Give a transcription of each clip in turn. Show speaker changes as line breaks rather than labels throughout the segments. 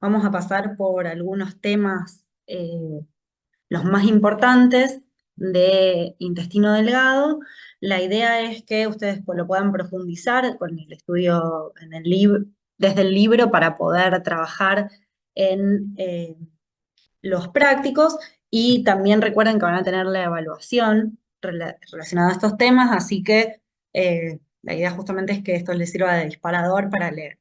Vamos a pasar por algunos temas, los más importantes de intestino delgado. La idea es que ustedes pues, lo puedan profundizar con el estudio en el desde el libro para poder trabajar en los prácticos y también recuerden que van a tener la evaluación relacionada a estos temas, así que la idea justamente es que esto les sirva de disparador para leer.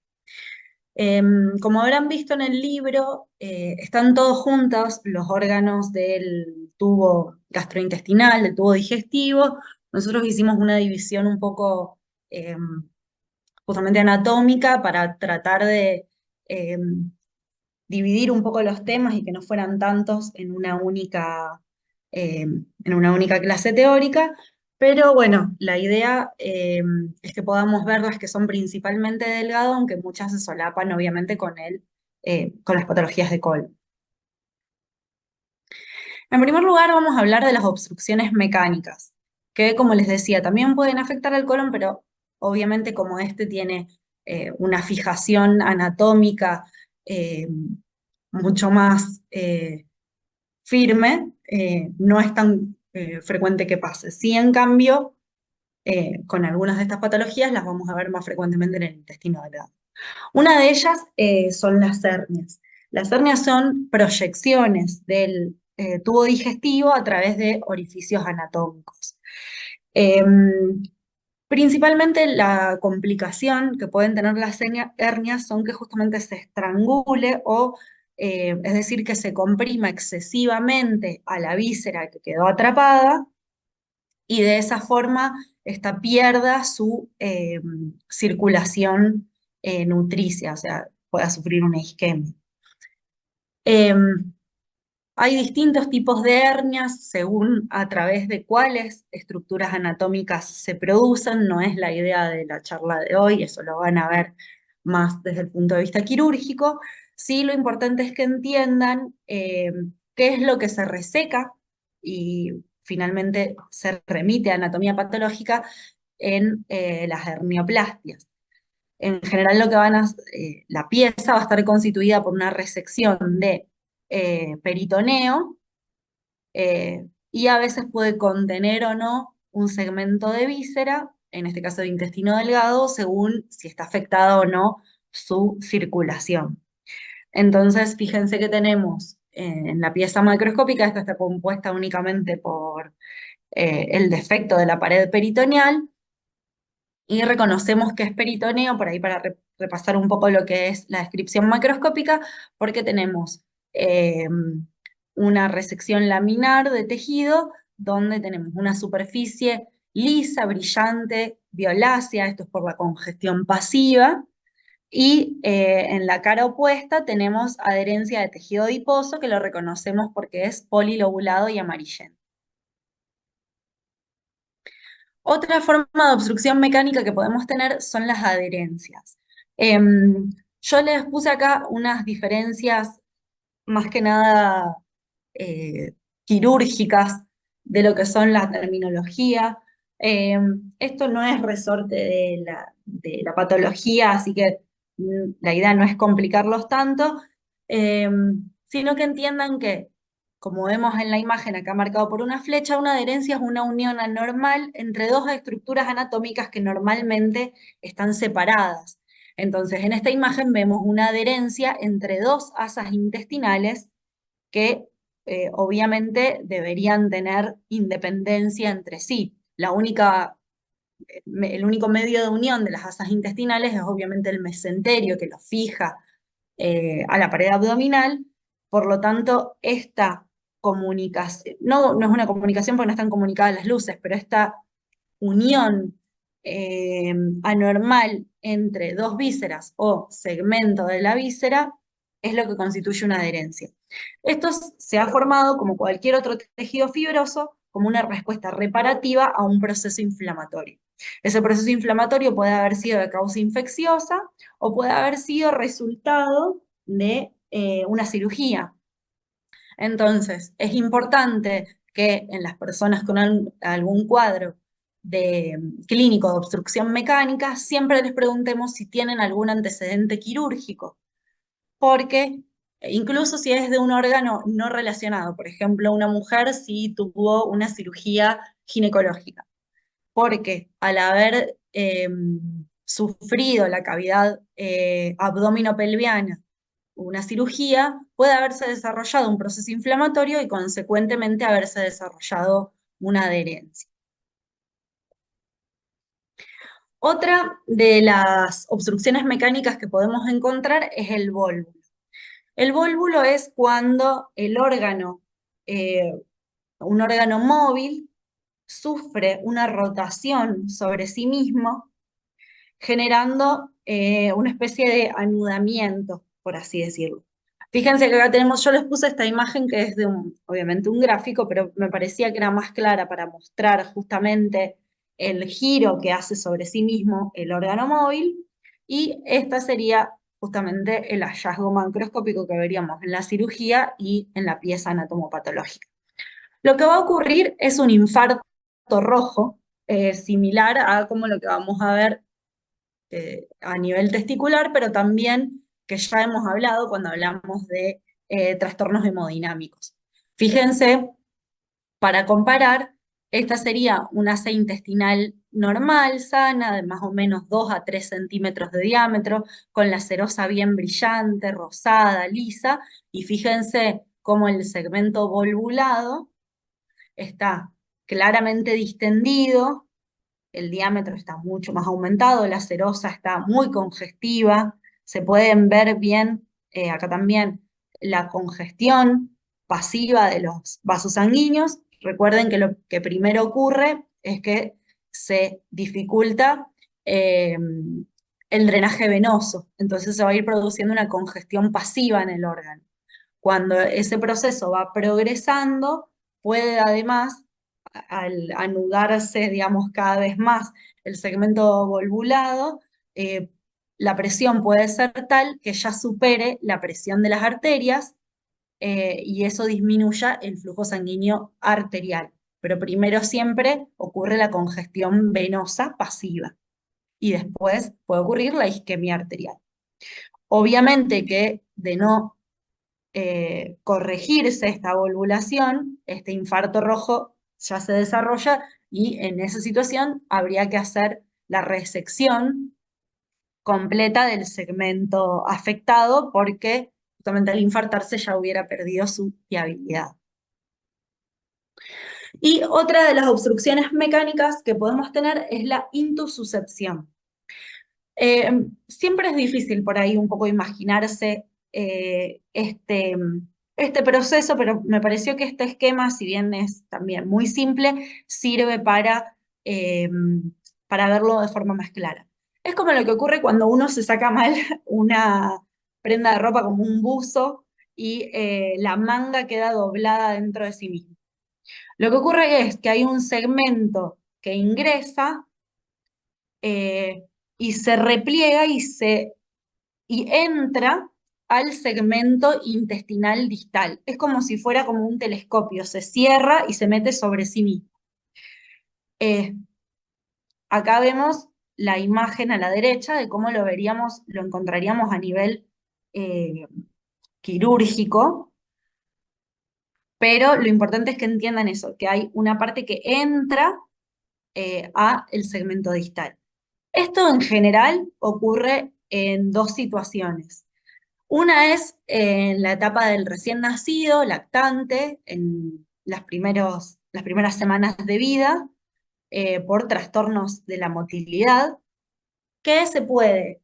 Como habrán visto en el libro, están todos juntos los órganos del tubo gastrointestinal, del tubo digestivo. Nosotros hicimos una división un poco justamente anatómica para tratar de dividir un poco los temas y que no fueran tantos en una única clase teórica. Pero bueno, la idea es que podamos ver las que son principalmente delgado, aunque muchas se solapan obviamente con las patologías de colon. En primer lugar, vamos a hablar de las obstrucciones mecánicas, que como les decía, también pueden afectar al colon, pero obviamente como este tiene una fijación anatómica eh, mucho más firme, no es tan frecuente que pase. Sí, en cambio, con algunas de estas patologías las vamos a ver más frecuentemente en el intestino delgado. Una de ellas son las hernias. Las hernias son proyecciones del tubo digestivo a través de orificios anatómicos. Em, Principalmente la complicación que pueden tener las hernias son que justamente se estrangule o, es decir, que se comprima excesivamente a la víscera que quedó atrapada y de esa forma esta pierda su circulación nutricia, o sea, pueda sufrir una isquemia. Em, Hay distintos tipos de hernias según a través de cuáles estructuras anatómicas se producen. No es la idea de la charla de hoy, eso lo van a ver más desde el punto de vista quirúrgico. Sí, lo importante es que entiendan qué es lo que se reseca y finalmente se remite a anatomía patológica en las hernioplasties. En general la pieza va a estar constituida por una resección de peritoneo y a veces puede contener o no un segmento de víscera, en este caso de intestino delgado, según si está afectada o no su circulación. Entonces, fíjense que tenemos en la pieza macroscópica, esta está compuesta únicamente por el defecto de la pared peritoneal, y reconocemos que es peritoneo, por ahí para repasar un poco lo que es la descripción macroscópica, porque tenemos una resección laminar de tejido, donde tenemos una superficie lisa, brillante, violácea, esto es por la congestión pasiva, y en la cara opuesta tenemos adherencia de tejido adiposo, que lo reconocemos porque es polilobulado y amarillento. Otra forma de obstrucción mecánica que podemos tener son las adherencias. Yo les puse acá unas diferencias más que nada eh, quirúrgicas de lo que son la terminología. Esto no es resorte de la patología, así que la idea no es complicarlos tanto, sino que entiendan que, como vemos en la imagen acá marcado por una flecha, una adherencia es una unión anormal entre dos estructuras anatómicas que normalmente están separadas. Entonces, en esta imagen vemos una adherencia entre dos asas intestinales que obviamente deberían tener independencia entre sí. El único medio de unión de las asas intestinales es obviamente el mesenterio que lo fija a la pared abdominal. Por lo tanto, esta comunicación, no es una comunicación porque no están comunicadas las luces, pero esta unión anormal entre dos vísceras o segmento de la víscera es lo que constituye una adherencia. Esto se ha formado, como cualquier otro tejido fibroso, como una respuesta reparativa a un proceso inflamatorio. Ese proceso inflamatorio puede haber sido de causa infecciosa o puede haber sido resultado de una cirugía. Entonces, es importante que en las personas con algún cuadro clínico de obstrucción mecánica siempre les preguntemos si tienen algún antecedente quirúrgico. porque incluso si es de un órgano no relacionado, por ejemplo, una mujer si tuvo una cirugía ginecológica, porque al haber sufrido la cavidad abdominopelviana una cirugía, puede haberse desarrollado un proceso inflamatorio y consecuentemente haberse desarrollado una adherencia. Otra de las obstrucciones mecánicas que podemos encontrar es el vólvulo. El vólvulo es cuando el órgano, un órgano móvil, sufre una rotación sobre sí mismo, generando una especie de anudamiento, por así decirlo. Fíjense que acá tenemos, yo les puse esta imagen que es de obviamente un gráfico, pero me parecía que era más clara para mostrar justamente el giro que hace sobre sí mismo el órgano móvil, y esta sería justamente el hallazgo macroscópico que veríamos en la cirugía y en la pieza anatomopatológica. Lo que va a ocurrir es un infarto rojo, similar a como lo que vamos a ver a nivel testicular, pero también que ya hemos hablado cuando hablamos de trastornos hemodinámicos. Fíjense, para comparar, esta sería una asa intestinal normal, sana, de más o menos 2 a 3 centímetros de diámetro, con la serosa bien brillante, rosada, lisa, y fíjense cómo el segmento volvulado está claramente distendido, el diámetro está mucho más aumentado, la serosa está muy congestiva, se pueden ver bien acá también la congestión pasiva de los vasos sanguíneos. Recuerden que lo que primero ocurre es que se dificulta eh, el drenaje venoso, entonces se va a ir produciendo una congestión pasiva en el órgano. Cuando ese proceso va progresando, puede además, al anudarse, digamos, cada vez más el segmento volvulado, eh, la presión puede ser tal que ya supere la presión de las arterias y eso disminuya el flujo sanguíneo arterial. Pero primero siempre ocurre la congestión venosa pasiva y después puede ocurrir la isquemia arterial. Obviamente que de no corregirse esta volvulación, este infarto rojo ya se desarrolla y en esa situación habría que hacer la resección completa del segmento afectado porque justamente al infartarse ya hubiera perdido su viabilidad. Y otra de las obstrucciones mecánicas que podemos tener es la intususcepción. Siempre es difícil por ahí un poco imaginarse este proceso, pero me pareció que este esquema, si bien es también muy simple, sirve eh, para verlo de forma más clara. Es como lo que ocurre cuando uno se saca mal una prenda de ropa como un buzo y la manga queda doblada dentro de sí mismo. Lo que ocurre es que hay un segmento que ingresa eh, y se repliega y entra al segmento intestinal distal. Es como si fuera como un telescopio, se cierra y se mete sobre sí mismo. Eh, Acá vemos la imagen a la derecha de cómo lo veríamos, lo encontraríamos a nivel eh, quirúrgico, pero lo importante es que entiendan eso, que hay una parte que entra a el segmento distal. Esto en general ocurre en dos situaciones. Una es en la etapa del recién nacido, lactante, en las primeras semanas de vida, por trastornos de la motilidad, que se puede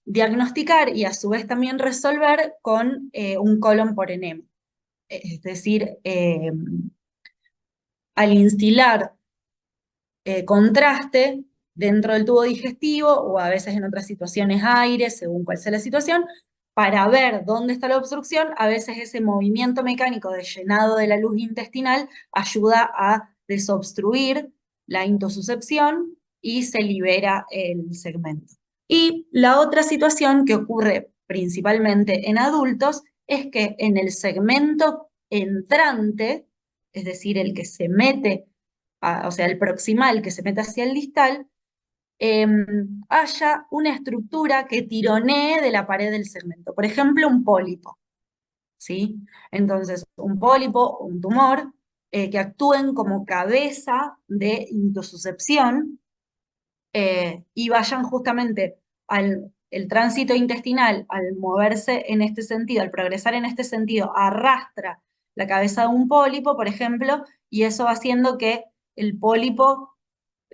diagnosticar y a su vez también resolver con un colon por enema. Es decir, al instilar contraste dentro del tubo digestivo o a veces en otras situaciones aire, según cuál sea la situación, para ver dónde está la obstrucción, a veces ese movimiento mecánico de llenado de la luz intestinal ayuda a desobstruir la intususcepción y se libera el segmento. Y la otra situación que ocurre principalmente en adultos es que en el segmento entrante, es decir, el que se mete o sea, el proximal que se mete hacia el distal, haya una estructura que tironee de la pared del segmento. Por ejemplo, un pólipo, ¿sí? Entonces, un pólipo, un tumor, que actúen como cabeza de intususcepción y vayan justamente al el tránsito intestinal, al moverse en este sentido, al progresar en este sentido, arrastra la cabeza de un pólipo, por ejemplo, y eso va haciendo que el pólipo,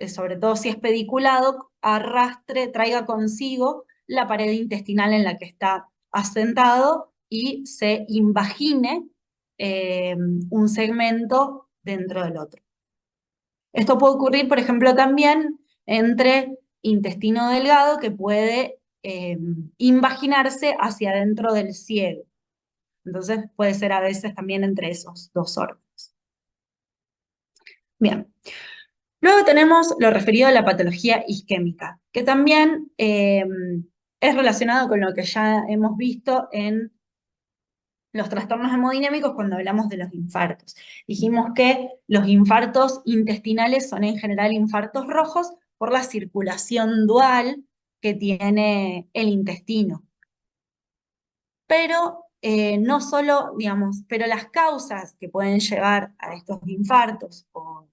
sobre todo si es pediculado, arrastre, traiga consigo la pared intestinal en la que está asentado y se invagine un segmento dentro del otro. Esto puede ocurrir, por ejemplo, también entre intestino delgado que puede invaginarse hacia adentro del ciego. Entonces puede ser a veces también entre esos dos órganos. Bien. Luego tenemos lo referido a la patología isquémica, que también es relacionado con lo que ya hemos visto en los trastornos hemodinámicos cuando hablamos de los infartos. Dijimos que los infartos intestinales son en general infartos rojos por la circulación dual que tiene el intestino. Pero no solo, digamos, pero las causas que pueden llevar a estos infartos o,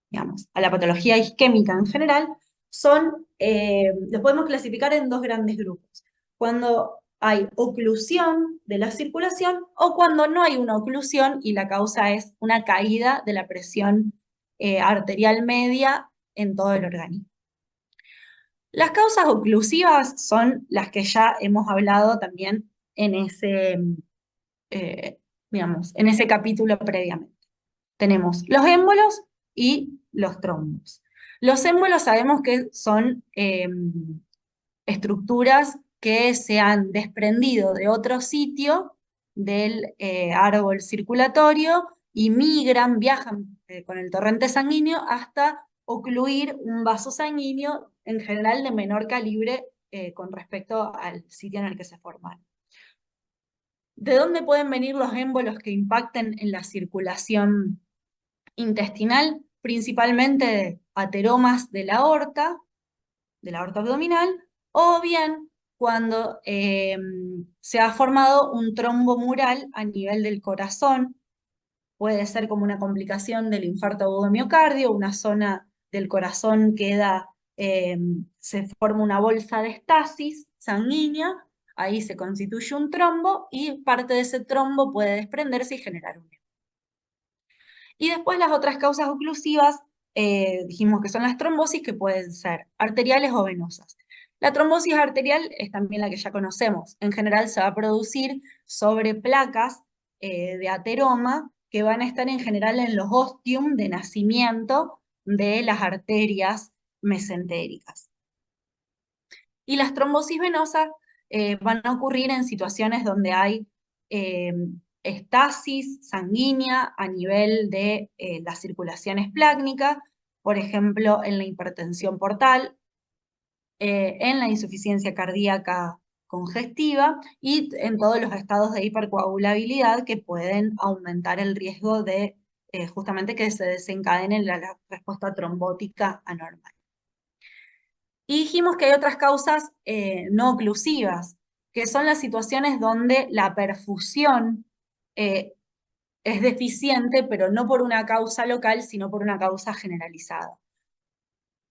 digamos, a la patología isquémica en general son, los podemos clasificar en dos grandes grupos. Cuando hay oclusión de la circulación o cuando no hay una oclusión y la causa es una caída de la presión arterial media en todo el organismo. Las causas oclusivas son las que ya hemos hablado también en ese, eh, digamos, en ese capítulo previamente. Tenemos los émbolos y los trombos. Los émbolos sabemos que son estructuras que se han desprendido de otro sitio del árbol circulatorio y migran, viajan con el torrente sanguíneo hasta ocluir un vaso sanguíneo, en general de menor calibre con respecto al sitio en el que se forman. ¿De dónde pueden venir los émbolos que impacten en la circulación intestinal? Principalmente de ateromas de la aorta abdominal, o bien cuando se ha formado un trombo mural a nivel del corazón, puede ser como una complicación del infarto agudo de miocardio, una zona del corazón queda, se forma una bolsa de estasis sanguínea, ahí se constituye un trombo y parte de ese trombo puede desprenderse y generar un. Y después las otras causas oclusivas, dijimos que son las trombosis, que pueden ser arteriales o venosas. La trombosis arterial es también la que ya conocemos. En general se va a producir sobre placas de ateroma que van a estar en general en los ostium de nacimiento de las arterias mesentéricas. Y las trombosis venosas van a ocurrir en situaciones donde hay eh, estasis sanguínea a nivel de la circulación esplácnica, por ejemplo, en la hipertensión portal, en la insuficiencia cardíaca congestiva y en todos los estados de hipercoagulabilidad que pueden aumentar el riesgo de justamente que se desencadene la respuesta trombótica anormal. Y dijimos que hay otras causas no oclusivas, que son las situaciones donde la perfusión eh, es deficiente, pero no por una causa local, sino por una causa generalizada.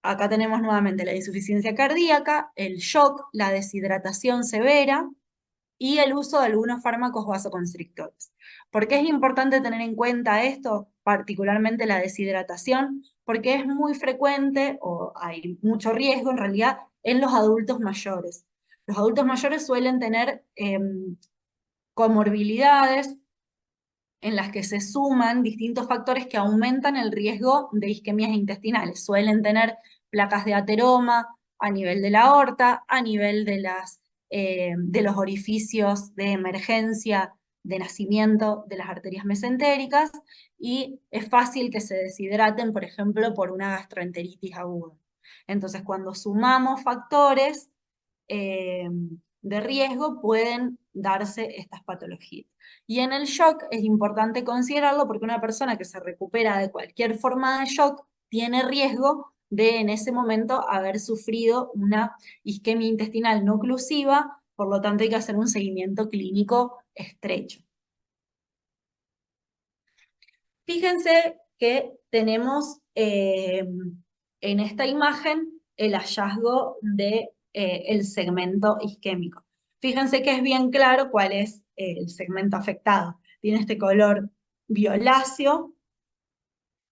Acá tenemos nuevamente la insuficiencia cardíaca, el shock, la deshidratación severa y el uso de algunos fármacos vasoconstrictores. ¿Por qué es importante tener en cuenta esto, particularmente la deshidratación? Porque es muy frecuente, o hay mucho riesgo en realidad, en los adultos mayores. Los adultos mayores suelen tener comorbilidades en las que se suman distintos factores que aumentan el riesgo de isquemias intestinales. Suelen tener placas de ateroma a nivel de la aorta, a nivel de los orificios de emergencia de nacimiento de las arterias mesentéricas, y es fácil que se deshidraten, por ejemplo, por una gastroenteritis aguda. Entonces, cuando sumamos factores eh, de riesgo, pueden darse estas patologías. Y en el shock es importante considerarlo porque una persona que se recupera de cualquier forma de shock tiene riesgo de en ese momento haber sufrido una isquemia intestinal no oclusiva, por lo tanto hay que hacer un seguimiento clínico estrecho. Fíjense que tenemos en esta imagen el hallazgo de, el segmento isquémico. Fíjense que es bien claro cuál es el segmento afectado. Tiene este color violáceo,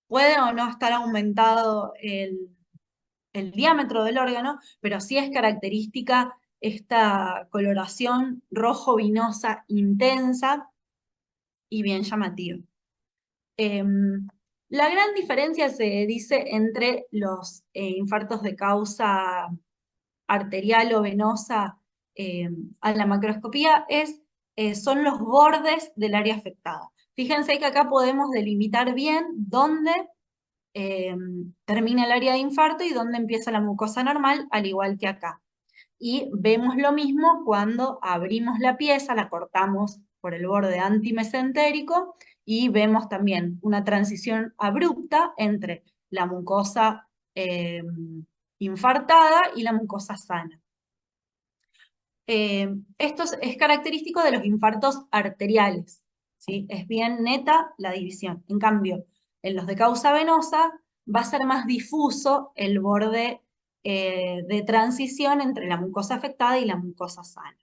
puede o no estar aumentado el diámetro del órgano, pero sí es característica esta coloración rojo vinosa intensa y bien llamativa. La gran diferencia se dice entre los infartos de causa arterial o venosa a la macroscopía son los bordes del área afectada. Fíjense que acá podemos delimitar bien dónde termina el área de infarto y dónde empieza la mucosa normal, al igual que acá. Y vemos lo mismo cuando abrimos la pieza, la cortamos por el borde antimesentérico y vemos también una transición abrupta entre la mucosa infartada y la mucosa sana. Esto es característico de los infartos arteriales, ¿sí? Es bien neta la división. En cambio, en los de causa venosa va a ser más difuso el borde de transición entre la mucosa afectada y la mucosa sana.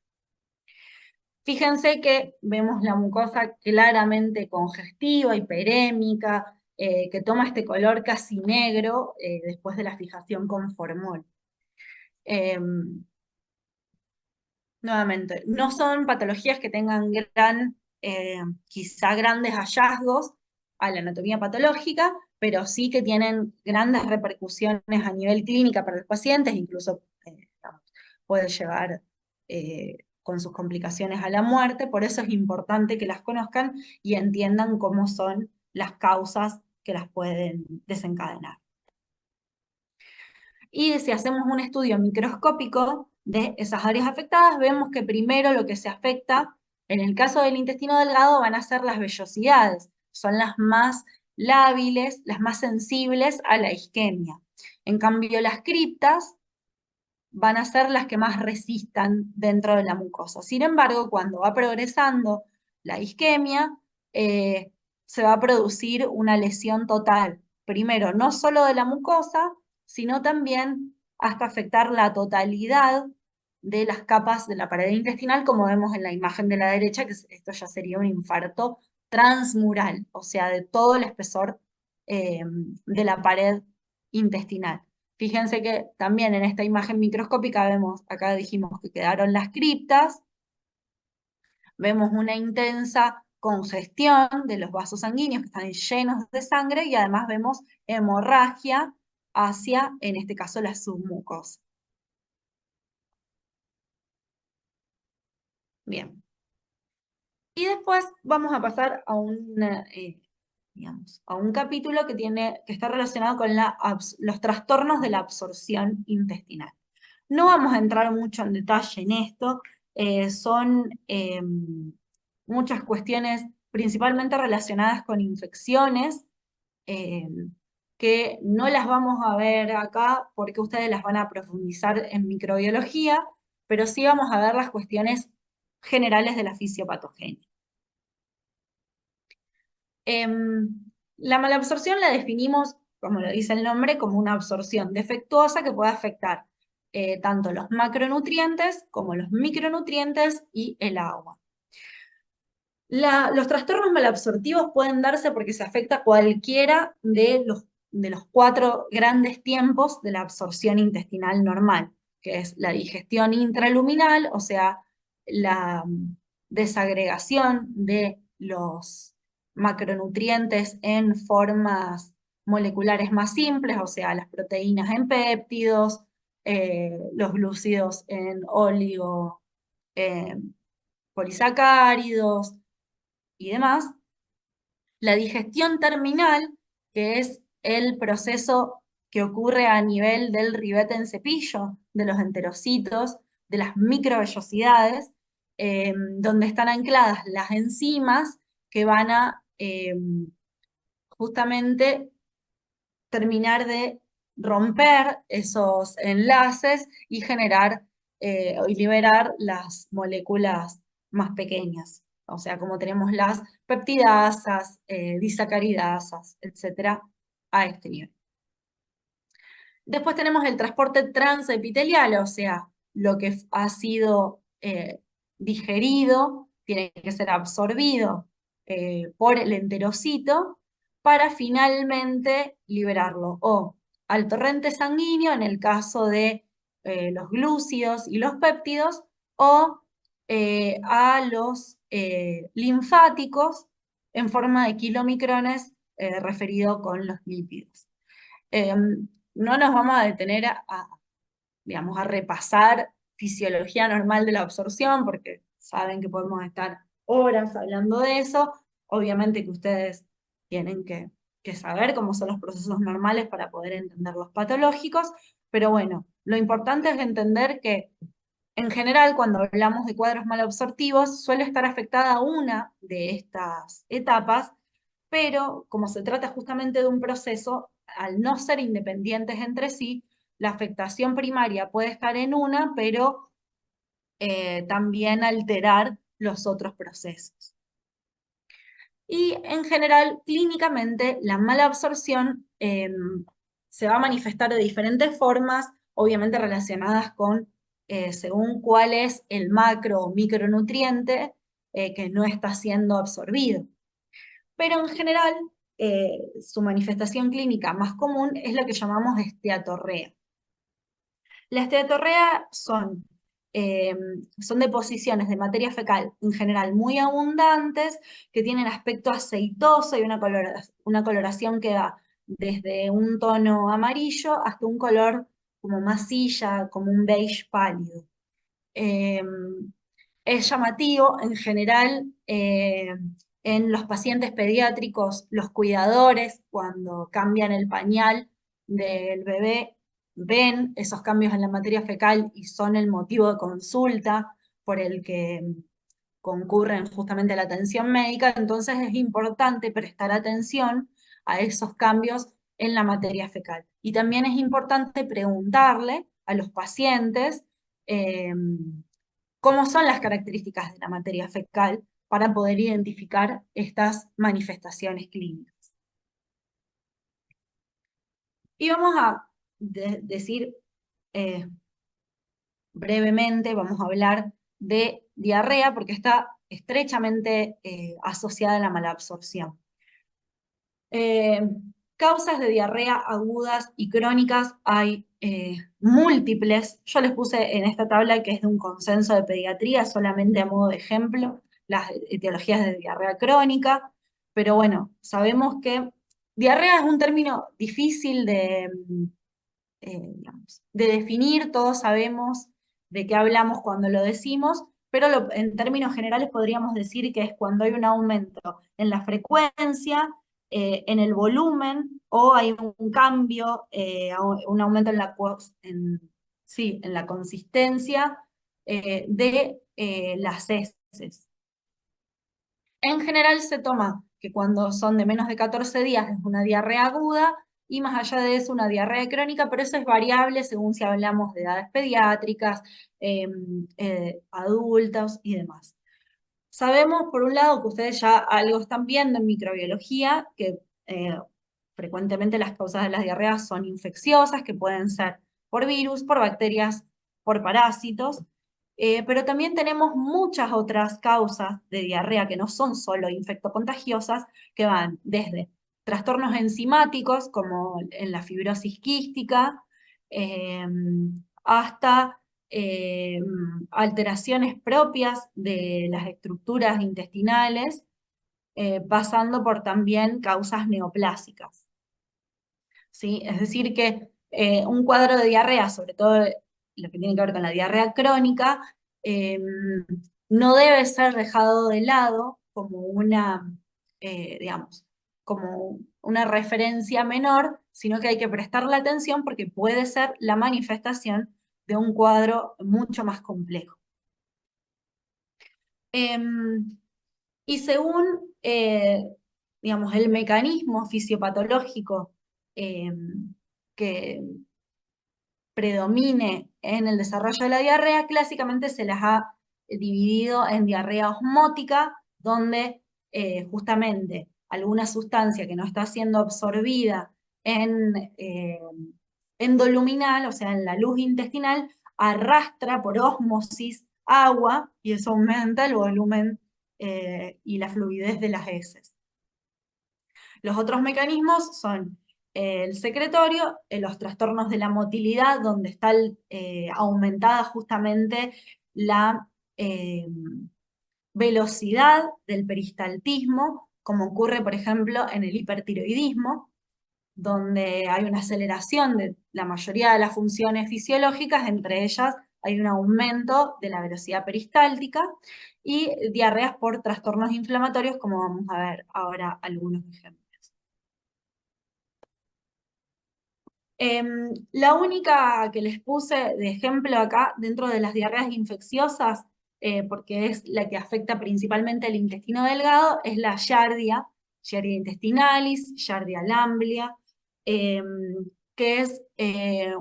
Fíjense que vemos la mucosa claramente congestiva, hiperémica, que toma este color casi negro después de la fijación con formol. Nuevamente, no son patologías que tengan quizá grandes hallazgos a la anatomía patológica, pero sí que tienen grandes repercusiones a nivel clínica para los pacientes, incluso digamos, puede llevar con sus complicaciones a la muerte, por eso es importante que las conozcan y entiendan cómo son las causas que las pueden desencadenar. Y si hacemos un estudio microscópico de esas áreas afectadas, vemos que primero lo que se afecta, en el caso del intestino delgado, van a ser las vellosidades, son las más lábiles, las más sensibles a la isquemia. En cambio, las criptas van a ser las que más resistan dentro de la mucosa. Sin embargo, cuando va progresando la isquemia, se va a producir una lesión total. Primero, no solo de la mucosa, sino también hasta afectar la totalidad de las capas de la pared intestinal, como vemos en la imagen de la derecha, que esto ya sería un infarto transmural, o sea, de todo el espesor de la pared intestinal. Fíjense que también en esta imagen microscópica vemos, acá dijimos que quedaron las criptas, vemos una intensa congestión de los vasos sanguíneos que están llenos de sangre y además vemos hemorragia hacia, en este caso, la submucosa. Bien. Y después vamos a pasar a a un capítulo que está relacionado con los trastornos de la absorción intestinal. No vamos a entrar mucho en detalle en esto, son muchas cuestiones principalmente relacionadas con infecciones, eh, que no las vamos a ver acá porque ustedes las van a profundizar en microbiología, pero sí vamos a ver las cuestiones generales de la fisiopatogenia. La malabsorción la definimos, como lo dice el nombre, como una absorción defectuosa que puede afectar tanto los macronutrientes como los micronutrientes y el agua. Los trastornos malabsortivos pueden darse porque se afecta cualquiera de los 4 grandes tiempos de la absorción intestinal normal, que es la digestión intraluminal, o sea, la desagregación de los macronutrientes en formas moleculares más simples, o sea, las proteínas en péptidos, los glúcidos en oligo, eh, polisacáridos y demás. La digestión terminal, que es el proceso que ocurre a nivel del ribete en cepillo, de los enterocitos, de las microvellosidades, donde están ancladas las enzimas que van a justamente terminar de romper esos enlaces y generar y liberar las moléculas más pequeñas. O sea, como tenemos las peptidasas, disacaridasas, etcétera, a este nivel. Después tenemos el transporte transepitelial, o sea, lo que ha sido digerido tiene que ser absorbido por el enterocito para finalmente liberarlo o al torrente sanguíneo en el caso de los glúcidos y los péptidos o a los linfáticos en forma de kilomicrones referido con los lípidos. No nos vamos a detener digamos, a repasar fisiología normal de la absorción, porque saben que podemos estar horas hablando de eso. Obviamente que ustedes tienen que saber cómo son los procesos normales para poder entender los patológicos, pero bueno, lo importante es entender que en general, cuando hablamos de cuadros malabsortivos, suele estar afectada una de estas etapas, pero como se trata justamente de un proceso, al no ser independientes entre sí, la afectación primaria puede estar en una, pero también alterar los otros procesos. Y en general, clínicamente, la mala absorción se va a manifestar de diferentes formas, obviamente relacionadas con según cuál es el macro o micronutriente que no está siendo absorbido. Pero en general, su manifestación clínica más común es lo que llamamos esteatorrea. La esteatorrea son deposiciones de materia fecal en general muy abundantes, que tienen aspecto aceitoso y una coloración que va desde un tono amarillo hasta un color como masilla, como un beige pálido. Eh, es llamativo en general en los pacientes pediátricos, los cuidadores, cuando cambian el pañal del bebé, ven esos cambios en la materia fecal y son el motivo de consulta por el que concurren justamente a la atención médica, entonces es importante prestar atención a esos cambios en la materia fecal. Y también es importante preguntarle a los pacientes eh, cómo son las características de la materia fecal para poder identificar estas manifestaciones clínicas. Y vamos a decir eh, brevemente, vamos a hablar de diarrea porque está estrechamente asociada a la malabsorción. Eh, Causas de diarrea agudas y crónicas hay múltiples. Yo les puse en esta tabla que es de un consenso de pediatría, solamente a modo de ejemplo, las etiologías de diarrea crónica. Pero bueno, sabemos que diarrea es un término difícil digamos, de definir, todos sabemos de qué hablamos cuando lo decimos, pero en términos generales podríamos decir que es cuando hay un aumento en la frecuencia, en el volumen, o hay un cambio, un aumento sí, en la consistencia de las heces. En general se toma que cuando son de menos de 14 días es una diarrea aguda y más allá de eso una diarrea crónica, pero eso es variable según si hablamos de edades pediátricas, adultos y demás. Sabemos, por un lado, que ustedes ya algo están viendo en microbiología, que frecuentemente las causas de las diarreas son infecciosas, que pueden ser por virus, por bacterias, por parásitos, pero también tenemos muchas otras causas de diarrea que no son solo infectocontagiosas, que van desde trastornos enzimáticos, como en la fibrosis quística, eh, hasta alteraciones propias de las estructuras intestinales, pasando por también causas neoplásicas. ¿Sí? Es decir, que un cuadro de diarrea, sobre todo lo que tiene que ver con la diarrea crónica, eh, no debe ser dejado de lado como digamos, como una referencia menor, sino que hay que prestarle atención porque puede ser la manifestación de un cuadro mucho más complejo. Y según, digamos, el mecanismo fisiopatológico que predomine en el desarrollo de la diarrea, clásicamente se las ha dividido en diarrea osmótica, donde justamente alguna sustancia que no está siendo absorbida en endoluminal, o sea, en la luz intestinal, arrastra por ósmosis agua y eso aumenta el volumen y la fluidez de las heces. Los otros mecanismos son el secretorio, los trastornos de la motilidad, donde está aumentada justamente la velocidad del peristaltismo, como ocurre, por ejemplo, en el hipertiroidismo, donde hay una aceleración de la mayoría de las funciones fisiológicas, entre ellas hay un aumento de la velocidad peristáltica, y diarreas por trastornos inflamatorios, como vamos a ver ahora algunos ejemplos. La única que les puse de ejemplo acá dentro de las diarreas infecciosas, porque es la que afecta principalmente el intestino delgado, es la Giardia, Giardia intestinalis, Giardia lamblia, em, que es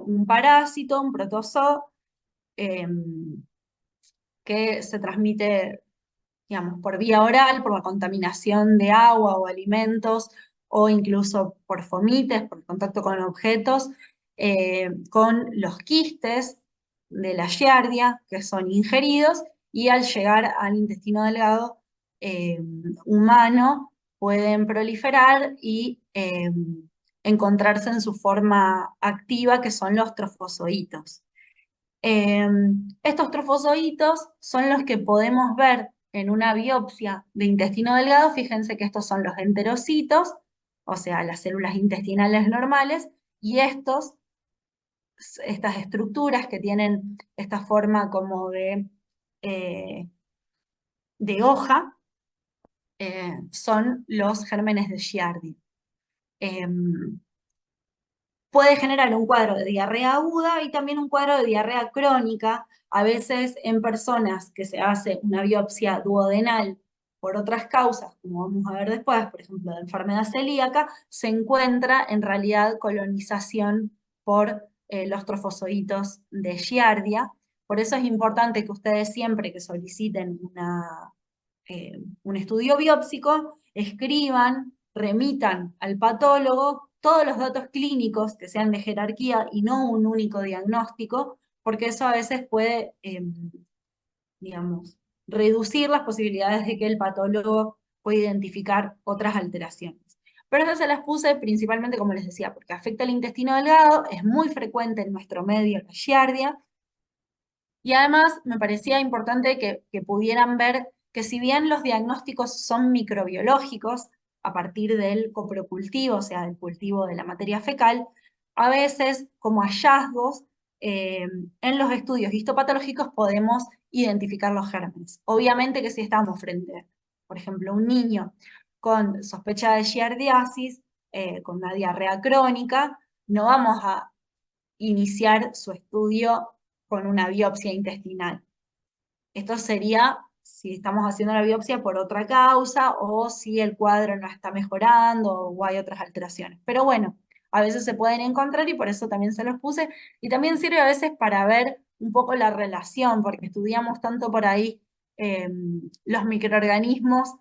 un parásito, un protozoo, em, que se transmite, digamos, por vía oral, por la contaminación de agua o alimentos, o incluso por fomites, por contacto con objetos, con los quistes de la giardia, que son ingeridos, y al llegar al intestino delgado eh, humano, pueden proliferar y encontrarse en su forma activa, que son los trofozoitos. Estos trofozoitos son los que podemos ver en una biopsia de intestino delgado. Fíjense que estos son los enterocitos, o sea, las células intestinales normales, y estas estructuras que tienen esta forma como eh, de hoja, son los gérmenes de Giardia. Em, Puede generar un cuadro de diarrea aguda y también un cuadro de diarrea crónica, a veces en personas que se hace una biopsia duodenal por otras causas, como vamos a ver después, por ejemplo, de enfermedad celíaca, se encuentra en realidad colonización por los trofozoitos de Giardia. Por eso es importante que ustedes siempre que soliciten un estudio biópsico, escriban, remitan al patólogo todos los datos clínicos que sean de jerarquía y no un único diagnóstico, porque eso a veces puede, digamos, reducir las posibilidades de que el patólogo pueda identificar otras alteraciones. Pero esas se las puse principalmente, como les decía, porque afecta el intestino delgado, es muy frecuente en nuestro medio la giardia, y además me parecía importante que pudieran ver que si bien los diagnósticos son microbiológicos, a partir del coprocultivo, o sea, del cultivo de la materia fecal, a veces como hallazgos eh, en los estudios histopatológicos podemos identificar los gérmenes. Obviamente que si estamos frente, por ejemplo, a un niño con sospecha de giardiasis, con una diarrea crónica, no vamos a iniciar su estudio con una biopsia intestinal. Esto sería si estamos haciendo la biopsia por otra causa o si el cuadro no está mejorando o hay otras alteraciones. Pero bueno, a veces se pueden encontrar y por eso también se los puse. Y también sirve a veces para ver un poco la relación, porque estudiamos tanto por ahí los microorganismos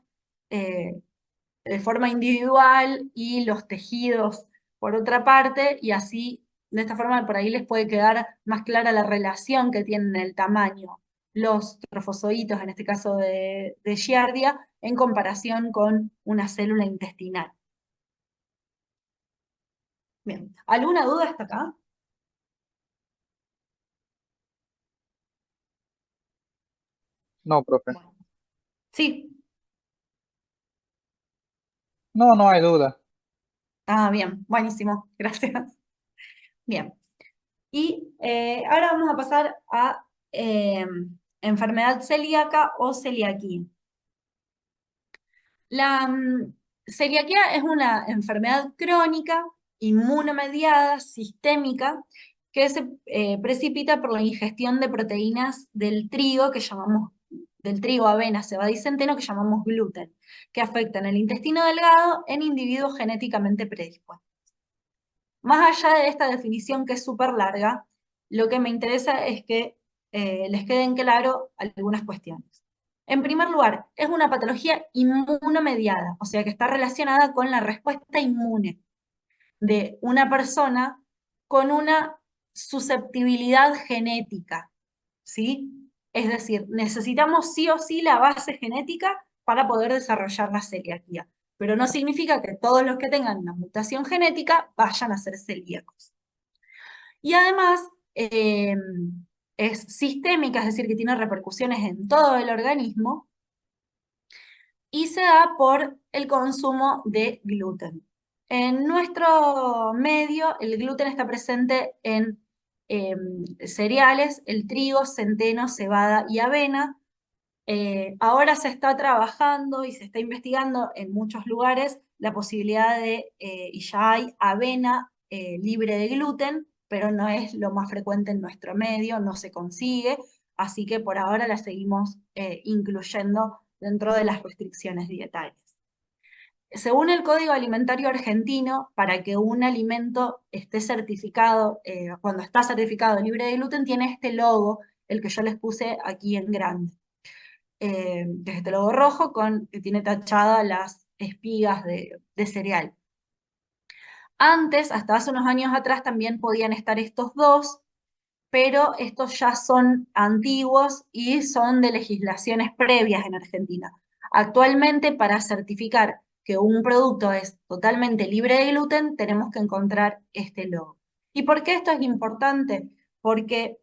eh, de forma individual y los tejidos por otra parte, y así, de esta forma, por ahí les puede quedar más clara la relación que tienen el tamaño los trofozoitos, en este caso de Giardia, en comparación con una célula intestinal. Bien, ¿alguna duda hasta acá?
No, profe.
Bueno, sí.
No, no hay duda.
Ah, bien, buenísimo, gracias. Bien, y ahora vamos a pasar a enfermedad celíaca o celiaquía. La celiaquía es una enfermedad crónica, inmunomediada, sistémica, que se precipita por la ingestión de proteínas del trigo, del trigo, avena, cebada y centeno, que llamamos gluten, que afectan el intestino delgado en individuos genéticamente predispuestos. Más allá de esta definición que es súper larga, lo que me interesa es que les queden claro algunas cuestiones. En primer lugar, es una patología inmunomediada, o sea que está relacionada con la respuesta inmune de una persona con una susceptibilidad genética, ¿sí? Es decir, necesitamos sí o sí la base genética para poder desarrollar la celiaquía, pero no significa que todos los que tengan una mutación genética vayan a ser celíacos. Y además es sistémica, es decir, que tiene repercusiones en todo el organismo y se da por el consumo de gluten. En nuestro medio, el gluten está presente en cereales, el trigo, centeno, cebada y avena. Ahora se está trabajando y se está investigando en muchos lugares la posibilidad de, y ya hay avena libre de gluten, pero no es lo más frecuente en nuestro medio, no se consigue, así que por ahora la seguimos incluyendo dentro de las restricciones dietarias. Según el Código Alimentario Argentino, para que un alimento esté certificado, cuando está certificado libre de gluten, tiene este logo, el que yo les puse aquí en grande, que es este logo rojo que tiene tachadas las espigas de cereal. Antes, hasta hace unos años atrás, también podían estar estos dos, pero estos ya son antiguos y son de legislaciones previas en Argentina. Actualmente, para certificar que un producto es totalmente libre de gluten, tenemos que encontrar este logo. ¿Y por qué esto es importante? Porque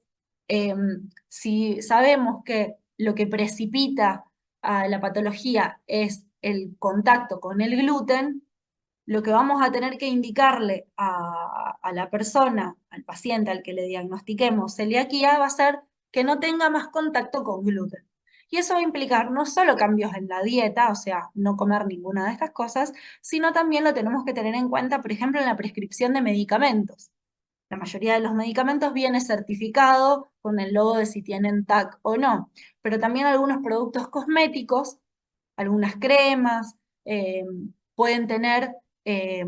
si sabemos que lo que precipita a la patología es el contacto con el gluten, lo que vamos a tener que indicarle a la persona, al paciente al que le diagnostiquemos celiaquía, va a ser que no tenga más contacto con gluten. Y eso va a implicar no solo cambios en la dieta, o sea, no comer ninguna de estas cosas, sino también lo tenemos que tener en cuenta, por ejemplo, en la prescripción de medicamentos. La mayoría de los medicamentos viene certificado con el logo de si tienen TAC o no, pero también algunos productos cosméticos, algunas cremas, eh, pueden tener eh,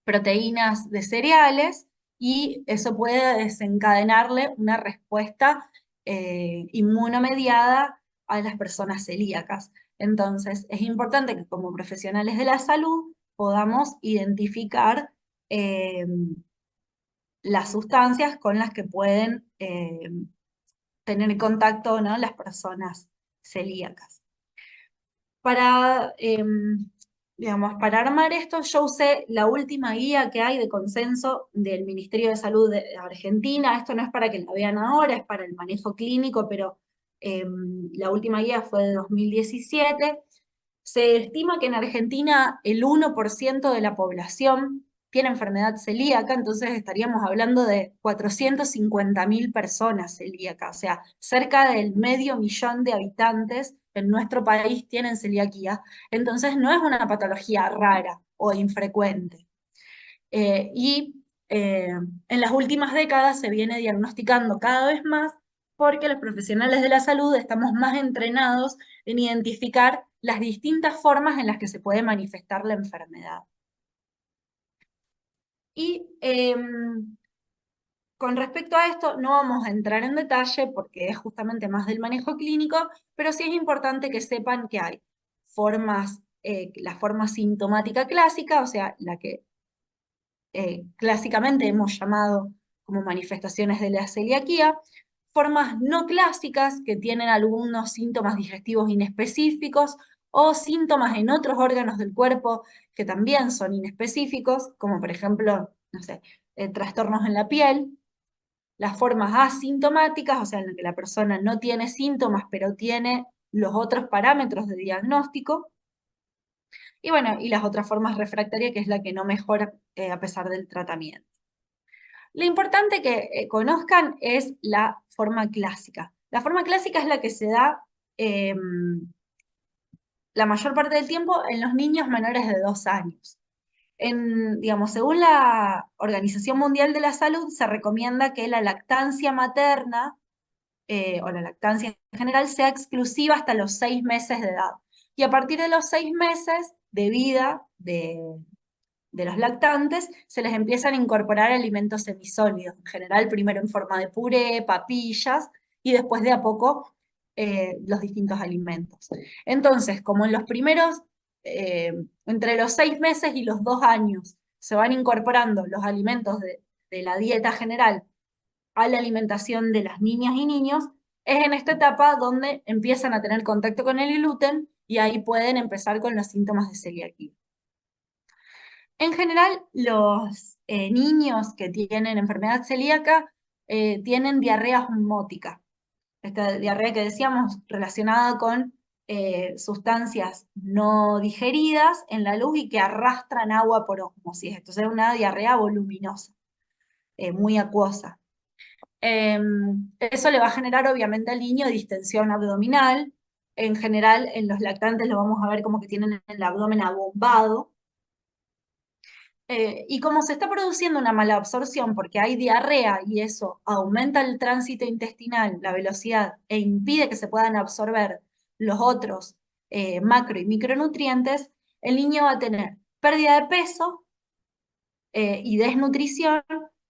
proteínas de cereales y eso puede desencadenarle una respuesta inmunomediada a las personas celíacas. Entonces, es importante que como profesionales de la salud podamos identificar eh, las sustancias con las que pueden tener contacto, ¿no?, las personas celíacas. Para, digamos, para armar esto, yo usé la última guía que hay de consenso del Ministerio de Salud de Argentina. Esto no es para que la vean ahora, es para el manejo clínico, pero la última guía fue de 2017. Se estima que en Argentina el 1% de la población tiene enfermedad celíaca, entonces estaríamos hablando de 450.000 personas celíacas, o sea, cerca del 500.000 de habitantes en nuestro país tienen celiaquía, entonces no es una patología rara o infrecuente. En las últimas décadas se viene diagnosticando cada vez más porque los profesionales de la salud estamos más entrenados en identificar las distintas formas en las que se puede manifestar la enfermedad. Y con respecto a esto, no vamos a entrar en detalle porque es justamente más del manejo clínico, pero sí es importante que sepan que hay formas, la forma sintomática clásica, o sea, la que clásicamente hemos llamado como manifestaciones de la celiaquía, formas no clásicas que tienen algunos síntomas digestivos inespecíficos o síntomas en otros órganos del cuerpo que también son inespecíficos, como por ejemplo, no sé, trastornos en la piel, las formas asintomáticas, o sea, en las que la persona no tiene síntomas, pero tiene los otros parámetros de diagnóstico, y bueno, y las otras formas refractarias, que es la que no mejora a pesar del tratamiento. Lo importante que conozcan es la forma clásica. La forma clásica es la que se da eh, la mayor parte del tiempo en los niños menores de 2 años. Digamos, según la Organización Mundial de la Salud, se recomienda que la lactancia materna o la lactancia en general sea exclusiva hasta los 6 meses de edad. Y a partir de los 6 meses de vida de los lactantes, se les empiezan a incorporar alimentos semisólidos, en general primero en forma de puré, papillas, y después de a poco los distintos alimentos. Entonces, como en los primeros, entre los 6 meses y los 2 años, se van incorporando los alimentos de la dieta general a la alimentación de las niñas y niños, es en esta etapa donde empiezan a tener contacto con el gluten y ahí pueden empezar con los síntomas de celiaquía. En general, los niños que tienen enfermedad celíaca tienen diarrea osmótica. Esta diarrea que decíamos relacionada con sustancias no digeridas en la luz y que arrastran agua por ósmosis. Entonces es una diarrea voluminosa, muy acuosa. Eso le va a generar obviamente al niño distensión abdominal. En general, en los lactantes lo vamos a ver como que tienen el abdomen abombado. Y como se está produciendo una mala absorción porque hay diarrea y eso aumenta el tránsito intestinal, la velocidad, e impide que se puedan absorber los otros macro y micronutrientes, el niño va a tener pérdida de peso y desnutrición,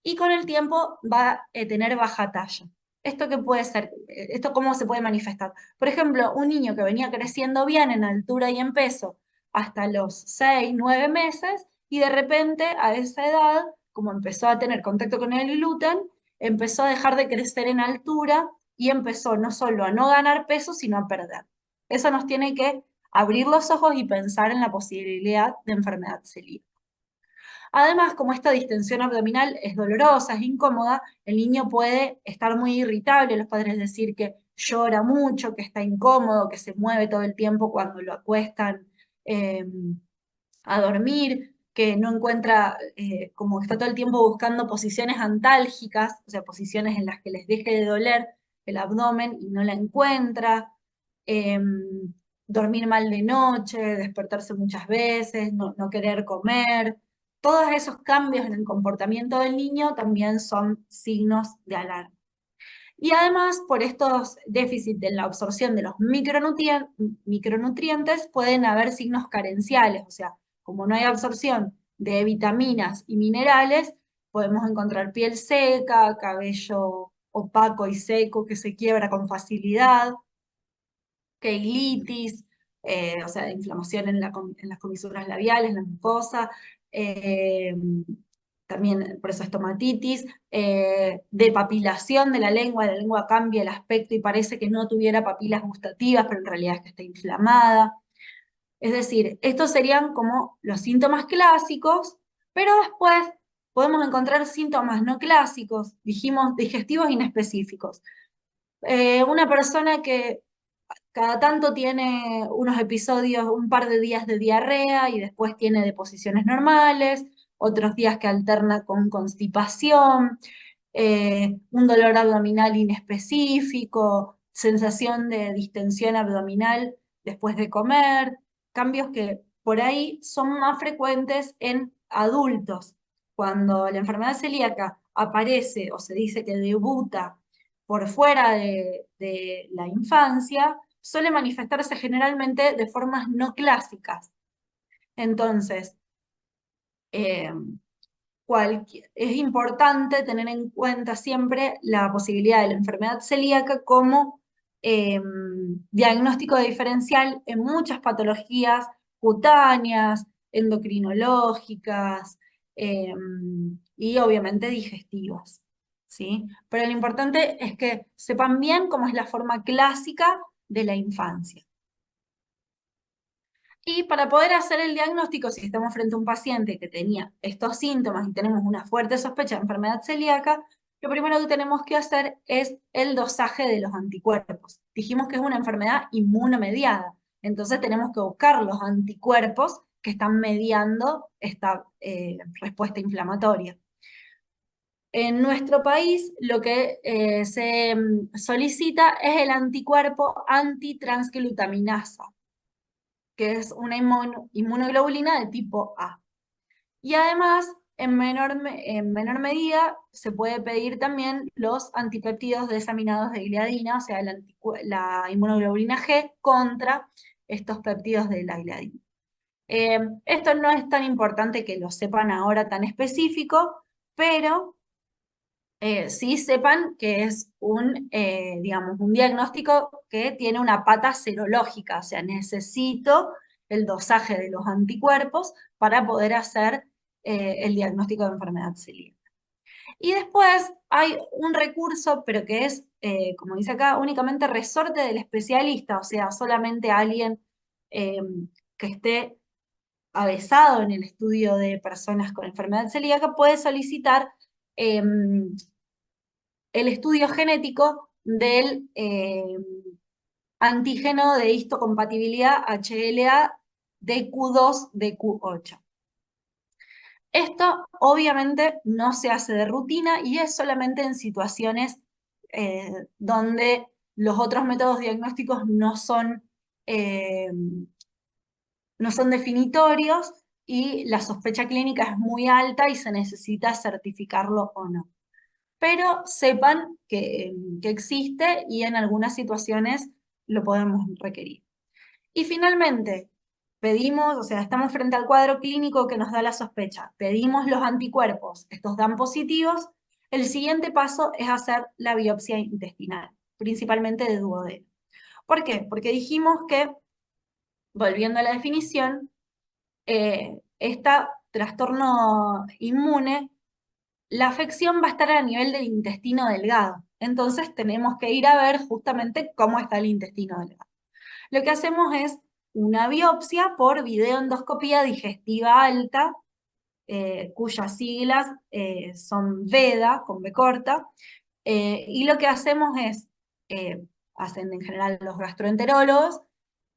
y con el tiempo va a tener baja talla. ¿Esto qué puede ser? ¿Esto cómo se puede manifestar? Por ejemplo, un niño que venía creciendo bien en altura y en peso hasta los 6, 9 meses, y de repente a esa edad, como empezó a tener contacto con el gluten, empezó a dejar de crecer en altura y empezó no solo a no ganar peso, sino a perder. Eso nos tiene que abrir los ojos y pensar en la posibilidad de enfermedad celíaca. Además, como esta distensión abdominal es dolorosa, es incómoda, el niño puede estar muy irritable, los padres decir que llora mucho, que está incómodo, que se mueve todo el tiempo cuando lo acuestan eh, a dormir, que no encuentra, como que está todo el tiempo buscando posiciones antálgicas, o sea, posiciones en las que les deje de doler el abdomen y no la encuentra. eh, Dormir mal de noche, despertarse muchas veces, no querer comer. Todos esos cambios en el comportamiento del niño también son signos de alarma. Y además, por estos déficits en la absorción de los micronutrientes, pueden haber signos carenciales, o sea, como no hay absorción de vitaminas y minerales, podemos encontrar piel seca, cabello opaco y seco que se quiebra con facilidad, keilitis, o sea, inflamación en las comisuras labiales, en la mucosa, eh, también por eso estomatitis, depapilación de la lengua cambia el aspecto y parece que no tuviera papilas gustativas, pero en realidad es que está inflamada. Es decir, estos serían como los síntomas clásicos, pero después podemos encontrar síntomas no clásicos, dijimos digestivos inespecíficos. Una persona que cada tanto tiene unos episodios, un par de días de diarrea y después tiene deposiciones normales, otros días que alterna con constipación, un dolor abdominal inespecífico, sensación de distensión abdominal después de comer, cambios que por ahí son más frecuentes en adultos. Cuando la enfermedad celíaca aparece o se dice que debuta por fuera de la infancia, suele manifestarse generalmente de formas no clásicas. Entonces, eh, es importante tener en cuenta siempre la posibilidad de la enfermedad celíaca como eh, diagnóstico diferencial en muchas patologías cutáneas, endocrinológicas eh, y obviamente digestivas. ¿Sí? Pero lo importante es que sepan bien cómo es la forma clásica de la infancia. Y para poder hacer el diagnóstico, si estamos frente a un paciente que tenía estos síntomas y tenemos una fuerte sospecha de enfermedad celíaca, lo primero que tenemos que hacer es el dosaje de los anticuerpos. Dijimos que es una enfermedad inmunomediada, entonces tenemos que buscar los anticuerpos que están mediando esta respuesta inflamatoria. En nuestro país lo que se solicita es el anticuerpo antitransglutaminasa, que es una inmunoglobulina de tipo A. Y además, en menor medida, se puede pedir también los antipéptidos desaminados de gliadina, o sea, la inmunoglobulina G contra estos péptidos de la gliadina. Esto no es tan importante que lo sepan ahora tan específico, pero sí sepan que es digamos, un diagnóstico que tiene una pata serológica, o sea, necesito el dosaje de los anticuerpos para poder hacer el diagnóstico de enfermedad celíaca. Y después hay un recurso, pero que es, como dice acá, únicamente resorte del especialista, o sea, solamente alguien eh, que esté avesado en el estudio de personas con enfermedad celíaca puede solicitar el estudio genético del antígeno de histocompatibilidad HLA DQ2 DQ8. Esto obviamente no se hace de rutina y es solamente en situaciones donde los otros métodos diagnósticos eh, no son definitorios y la sospecha clínica es muy alta y se necesita certificarlo o no. Pero sepan que existe y en algunas situaciones lo podemos requerir. Y finalmente, pedimos, o sea, estamos frente al cuadro clínico que nos da la sospecha, pedimos los anticuerpos, estos dan positivos, el siguiente paso es hacer la biopsia intestinal, principalmente de duodeno. ¿Por qué? Porque dijimos que, volviendo a la definición, este trastorno inmune, la afección va a estar a nivel del intestino delgado. Entonces tenemos que ir a ver justamente cómo está el intestino delgado. Lo que hacemos es una biopsia por videoendoscopía digestiva alta, cuyas siglas son VEDA, con B corta, y lo que hacemos es, eh, hacen en general los gastroenterólogos,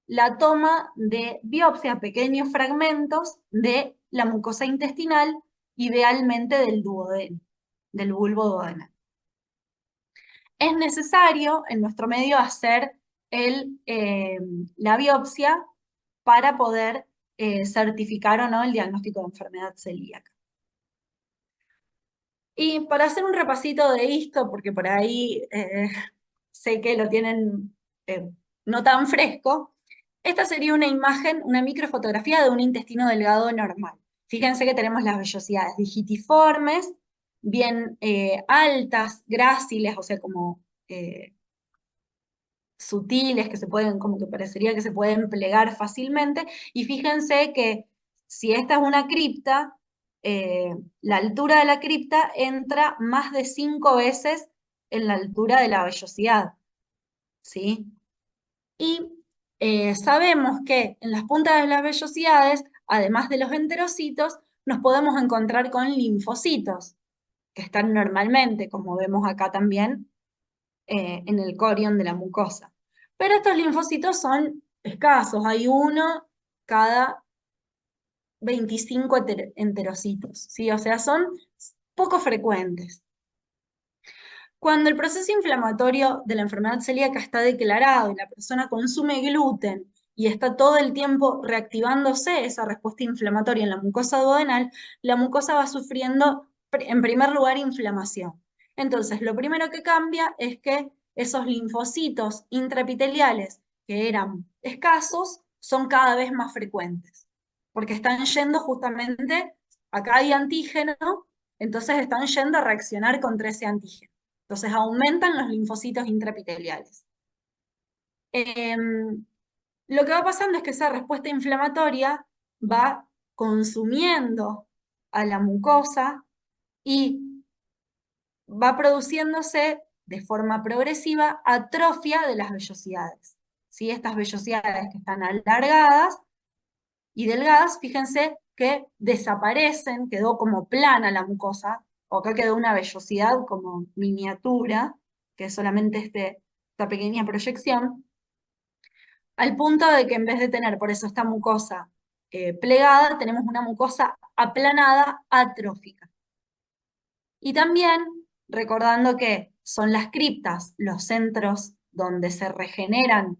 la toma de biopsia, pequeños fragmentos de la mucosa intestinal, idealmente del duodeno, del bulbo duodenal. Es necesario en nuestro medio hacer la biopsia para poder certificar o no el diagnóstico de enfermedad celíaca. Y para hacer un repasito de esto, porque por ahí sé que lo tienen eh, no tan fresco, esta sería una imagen, una microfotografía de un intestino delgado normal. Fíjense que tenemos las vellosidades digitiformes, bien altas, gráciles, o sea, como sutiles, que se pueden, como que parecería que se pueden plegar fácilmente. Y fíjense que si esta es una cripta, la altura de la cripta entra más de 5 veces en la altura de la vellosidad, ¿sí? Y sabemos que en las puntas de las vellosidades, además de los enterocitos, nos podemos encontrar con linfocitos, que están normalmente, como vemos acá también, en el corion de la mucosa. Pero estos linfocitos son escasos, hay uno cada 25 enterocitos, ¿sí? O sea, son poco frecuentes. Cuando el proceso inflamatorio de la enfermedad celíaca está declarado y la persona consume gluten y está todo el tiempo reactivándose esa respuesta inflamatoria en la mucosa duodenal, la mucosa va sufriendo, en primer lugar, inflamación. Entonces, lo primero que cambia es que esos linfocitos intraepiteliales que eran escasos son cada vez más frecuentes, porque están yendo justamente, acá hay antígeno, entonces están yendo a reaccionar contra ese antígeno. Entonces aumentan los linfocitos intraepiteliales. Lo que va pasando es que esa respuesta inflamatoria va consumiendo a la mucosa y va produciéndose de forma progresiva atrofia de las vellosidades. ¿Sí? Estas vellosidades que están alargadas y delgadas, fíjense que desaparecen, quedó como plana la mucosa, o acá quedó una vellosidad como miniatura, que es solamente esta pequeña proyección, al punto de que en vez de tener por eso esta mucosa plegada, tenemos una mucosa aplanada atrófica. Y también recordando que son las criptas los centros donde se regeneran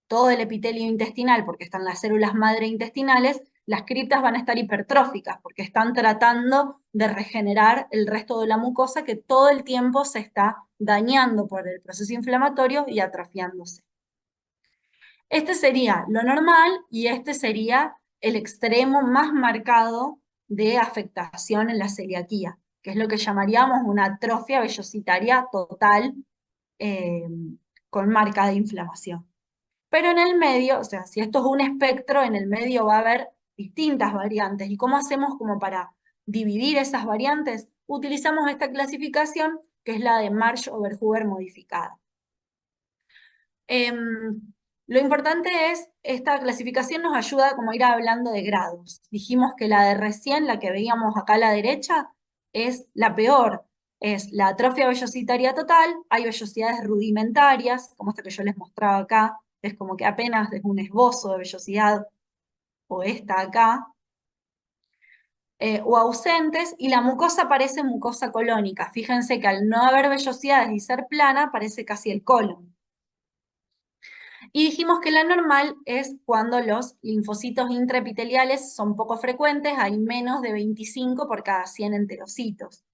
todo el epitelio intestinal, porque están las células madre intestinales, las criptas van a estar hipertróficas, porque están tratando de regenerar el resto de la mucosa que todo el tiempo se está dañando por el proceso inflamatorio y atrofiándose. Este sería lo normal y este sería el extremo más marcado de afectación en la celiaquía, que es lo que llamaríamos una atrofia vellositaria total, eh, con marca de inflamación. Pero en el medio, o sea, si esto es un espectro, en el medio va a haber distintas variantes. ¿Y cómo hacemos como para dividir esas variantes? Utilizamos esta clasificación, que es la de Marsh-Overhuber modificada. Lo importante es, esta clasificación nos ayuda como a ir hablando de grados. Dijimos que la de recién, la que veíamos acá a la derecha, es la peor. Es la atrofia vellositaria total, hay vellosidades rudimentarias, como esta que yo les mostraba acá, es como que apenas es un esbozo de vellosidad, o esta acá, o ausentes, y la mucosa parece mucosa colónica. Fíjense que al no haber vellosidades y ser plana, parece casi el colon. Y dijimos que la normal es cuando los linfocitos intraepiteliales son poco frecuentes, hay menos de 25 por cada 100 enterocitos.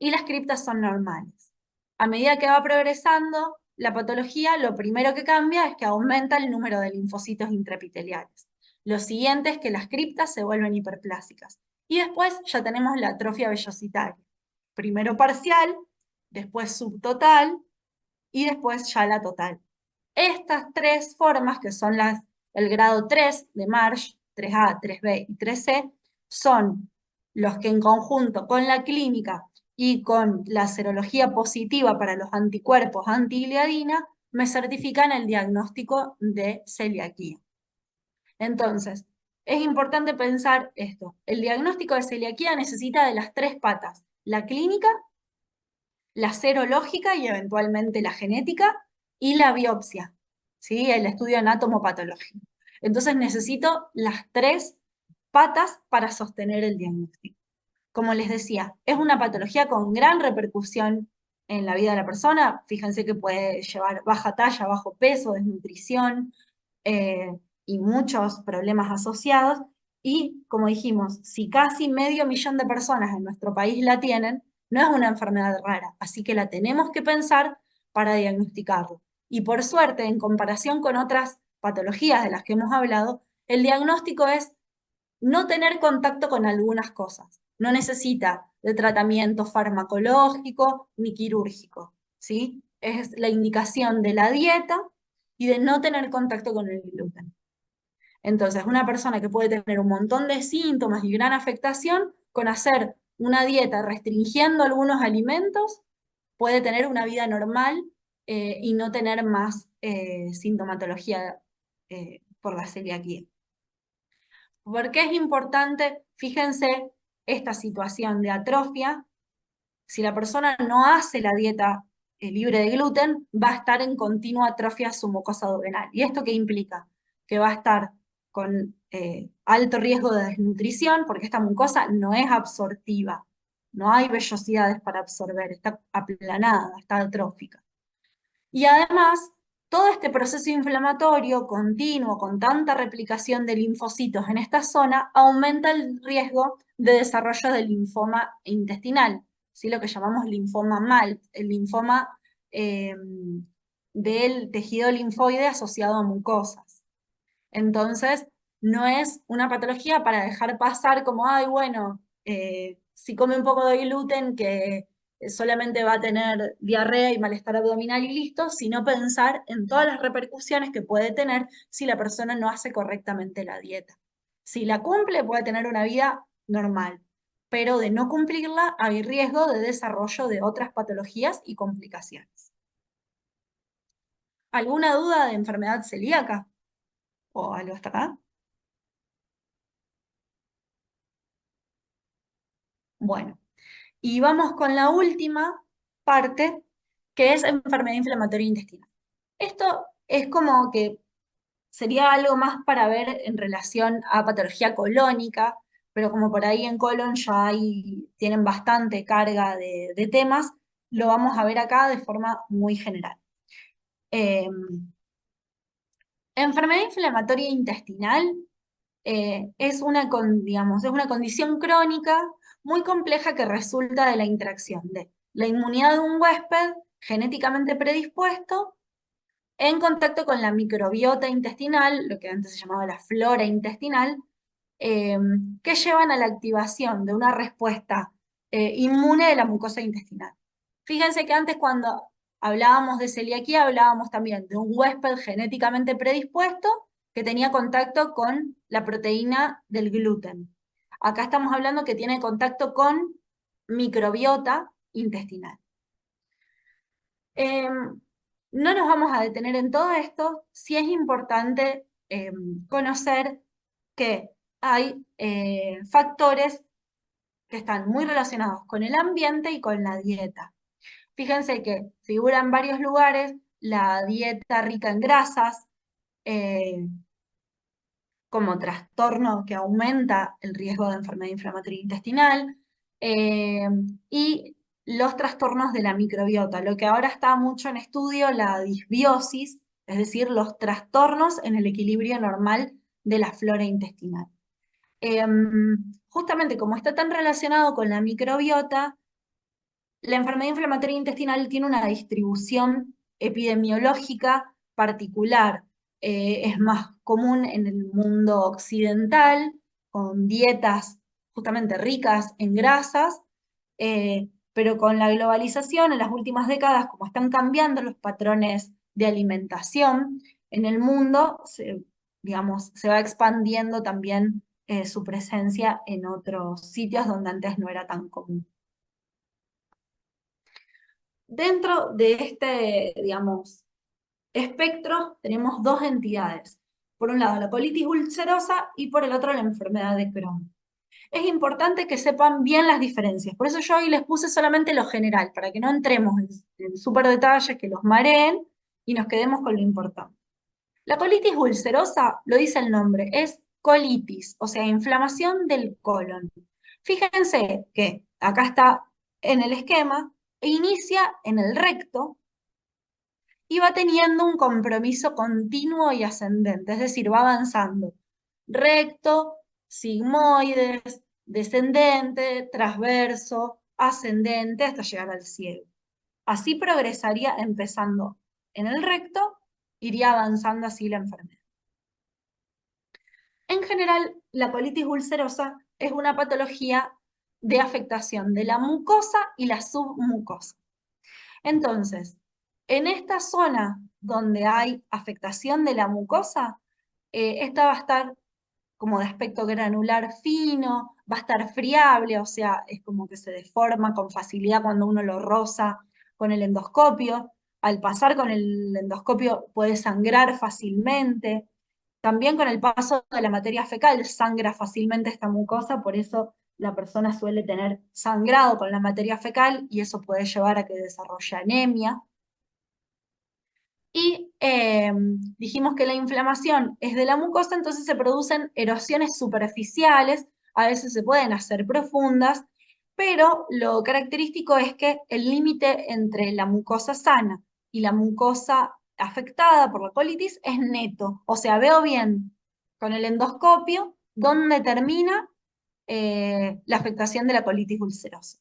Y las criptas son normales. A medida que va progresando la patología, lo primero que cambia es que aumenta el número de linfocitos intraepiteliales. Lo siguiente es que las criptas se vuelven hiperplásicas. Y después ya tenemos la atrofia vellositaria. Primero parcial, después subtotal y después ya la total. Estas tres formas, que son el grado 3 de Marsh, 3A, 3B y 3C, son los que en conjunto con la clínica y con la serología positiva para los anticuerpos anti-gliadina me certifican el diagnóstico de celiaquía. Entonces, es importante pensar esto. El diagnóstico de celiaquía necesita de las tres patas: la clínica, la serológica y eventualmente la genética, y la biopsia, ¿sí? El estudio anatomopatológico. Entonces necesito las tres patas para sostener el diagnóstico. Como les decía, es una patología con gran repercusión en la vida de la persona. Fíjense que puede llevar baja talla, bajo peso, desnutrición, eh, y muchos problemas asociados. Y como dijimos, si casi 500.000 de personas en nuestro país la tienen, no es una enfermedad rara, así que la tenemos que pensar para diagnosticarlo. Y por suerte, en comparación con otras patologías de las que hemos hablado, el diagnóstico es no tener contacto con algunas cosas. No necesita de tratamiento farmacológico ni quirúrgico, ¿sí? Es la indicación de la dieta y de no tener contacto con el gluten. Entonces, una persona que puede tener un montón de síntomas y gran afectación, con hacer una dieta restringiendo algunos alimentos, puede tener una vida normal, y no tener más sintomatología por la celiaquía. ¿Por qué es importante? Fíjense esta situación de atrofia. Si la persona no hace la dieta libre de gluten, va a estar en continua atrofia su mucosa duodenal. ¿Y esto qué implica? Que va a estar con alto riesgo de desnutrición, porque esta mucosa no es absortiva, no hay vellosidades para absorber, está aplanada, está atrófica. Y además, todo este proceso inflamatorio continuo, con tanta replicación de linfocitos en esta zona, aumenta el riesgo de desarrollo de linfoma intestinal, ¿sí? Lo que llamamos linfoma MALT, el linfoma eh, del tejido linfoide asociado a mucosas. Entonces, no es una patología para dejar pasar como, ay, bueno, si come un poco de gluten que solamente va a tener diarrea y malestar abdominal y listo, sino pensar en todas las repercusiones que puede tener si la persona no hace correctamente la dieta. Si la cumple, puede tener una vida normal, pero de no cumplirla hay riesgo de desarrollo de otras patologías y complicaciones. ¿Alguna duda de enfermedad celíaca? ¿O algo hasta acá? Bueno, y vamos con la última parte, que es enfermedad inflamatoria intestinal. Esto es como que sería algo más para ver en relación a patología colónica, pero como por ahí en colon ya tienen bastante carga de temas, lo vamos a ver acá de forma muy general. Eh, Enfermedad inflamatoria intestinal digamos, es una condición crónica muy compleja que resulta de la interacción de la inmunidad de un huésped genéticamente predispuesto en contacto con la microbiota intestinal, lo que antes se llamaba la flora intestinal, eh, que llevan a la activación de una respuesta inmune de la mucosa intestinal. Fíjense que antes cuando hablábamos de celiaquía, hablábamos también de un huésped genéticamente predispuesto que tenía contacto con la proteína del gluten. Acá estamos hablando que tiene contacto con microbiota intestinal. No nos vamos a detener en todo esto, sí es importante conocer que hay factores que están muy relacionados con el ambiente y con la dieta. Fíjense que figura en varios lugares la dieta rica en grasas, eh, como trastorno que aumenta el riesgo de enfermedad inflamatoria intestinal, eh, y los trastornos de la microbiota, lo que ahora está mucho en estudio, la disbiosis, es decir, los trastornos en el equilibrio normal de la flora intestinal. Justamente como está tan relacionado con la microbiota, la enfermedad inflamatoria intestinal tiene una distribución epidemiológica particular. Es más común en el mundo occidental, con dietas justamente ricas en grasas, pero con la globalización en las últimas décadas, como están cambiando los patrones de alimentación en el mundo, digamos, se va expandiendo también su presencia en otros sitios donde antes no era tan común. Dentro de este, digamos, espectro tenemos dos entidades. Por un lado la colitis ulcerosa y por el otro la enfermedad de Crohn. Es importante que sepan bien las diferencias, por eso yo hoy les puse solamente lo general, para que no entremos en súper detalles que los mareen y nos quedemos con lo importante. La colitis ulcerosa, lo dice el nombre, es colitis, o sea, inflamación del colon. Fíjense que acá está en el esquema, e inicia en el recto y va teniendo un compromiso continuo y ascendente, es decir, va avanzando recto, sigmoides, descendente, transverso, ascendente hasta llegar al cielo. Así progresaría empezando en el recto, iría avanzando así la enfermedad. En general, la colitis ulcerosa es una patología de afectación de la mucosa y la submucosa. Entonces, en esta zona donde hay afectación de la mucosa, esta va a estar como de aspecto granular fino, va a estar friable, o sea, es como que se deforma con facilidad cuando uno lo roza con el endoscopio. Al pasar con el endoscopio puede sangrar fácilmente. También con el paso de la materia fecal sangra fácilmente esta mucosa, por eso la persona suele tener sangrado con la materia fecal y eso puede llevar a que desarrolle anemia. Y dijimos que la inflamación es de la mucosa, entonces se producen erosiones superficiales, a veces se pueden hacer profundas, pero lo característico es que el límite entre la mucosa sana y la mucosa afectada por la colitis es neto. O sea, veo bien con el endoscopio dónde termina la afectación de la colitis ulcerosa.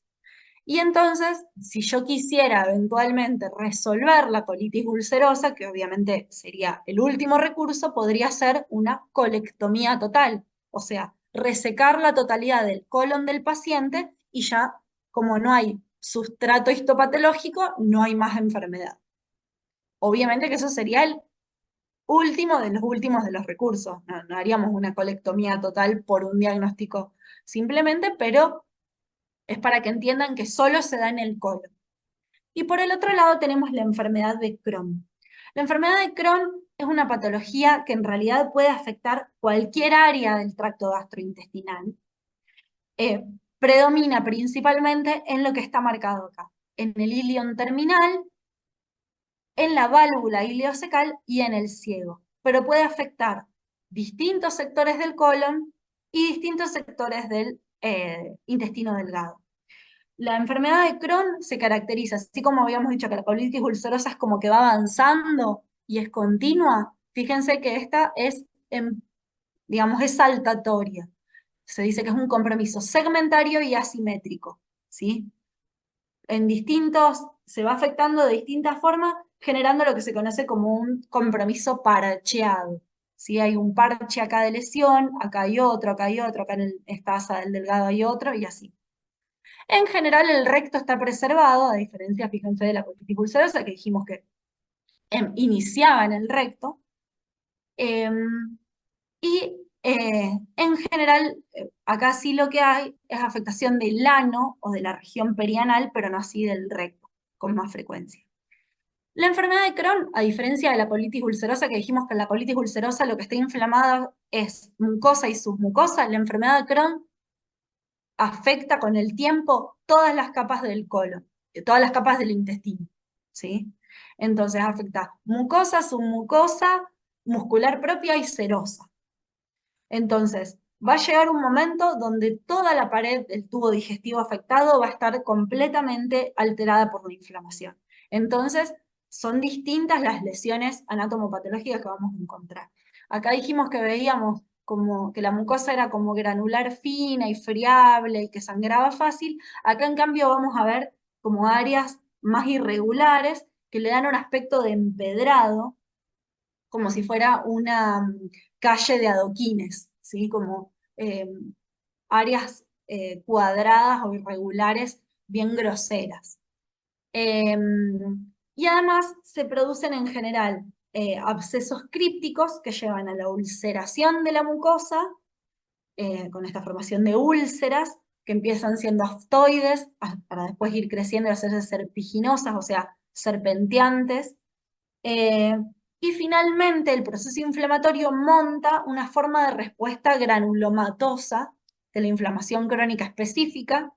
Y entonces, si yo quisiera eventualmente resolver la colitis ulcerosa, que obviamente sería el último recurso, podría ser una colectomía total, o sea, resecar la totalidad del colon del paciente y ya, como no hay sustrato histopatológico, no hay más enfermedad. Obviamente que eso sería el último de los recursos. No, no haríamos una colectomía total por un diagnóstico simplemente, pero es para que entiendan que solo se da en el colon. Y por el otro lado tenemos la enfermedad de Crohn. La enfermedad de Crohn es una patología que en realidad puede afectar cualquier área del tracto gastrointestinal. Predomina principalmente en lo que está marcado acá, en el ilion terminal, en la válvula ileocecal y en el ciego, pero puede afectar distintos sectores del colon y distintos sectores del intestino delgado. La enfermedad de Crohn se caracteriza, así como habíamos dicho que la colitis ulcerosa es como que va avanzando y es continua, fíjense que esta es, digamos, es saltatoria. Se dice que es un compromiso segmentario y asimétrico, ¿sí? En distintos, se va afectando de distintas formas, generando lo que se conoce como un compromiso parcheado, ¿sí? Hay un parche acá de lesión, acá hay otro, acá en esta asa del delgado hay otro, y así. En general, el recto está preservado, a diferencia, fíjense, de la colitis ulcerosa, que dijimos que iniciaba en el recto. Em, en general, acá sí lo que hay es afectación del ano o de la región perianal, pero no así del recto, con más frecuencia. La enfermedad de Crohn, a diferencia de la colitis ulcerosa, que dijimos que en la colitis ulcerosa lo que está inflamada es mucosa y submucosa, la enfermedad de Crohn afecta con el tiempo todas las capas del colon, todas las capas del intestino, ¿sí? Entonces afecta mucosa, submucosa, muscular propia y serosa. Entonces, va a llegar un momento donde toda la pared del tubo digestivo afectado va a estar completamente alterada por la inflamación. Entonces, son distintas las lesiones anatomopatológicas que vamos a encontrar. Acá dijimos que veíamos como que la mucosa era como granular fina y friable y que sangraba fácil. Acá, en cambio, vamos a ver como áreas más irregulares que le dan un aspecto de empedrado, como si fuera una calle de adoquines, ¿sí? Como áreas cuadradas o irregulares bien groseras. Y además se producen en general abscesos crípticos que llevan a la ulceración de la mucosa, con esta formación de úlceras, que empiezan siendo aftoides, para después ir creciendo y hacerse serpiginosas, o sea, serpenteantes. Eh, y finalmente el proceso inflamatorio monta una forma de respuesta granulomatosa de la inflamación crónica específica,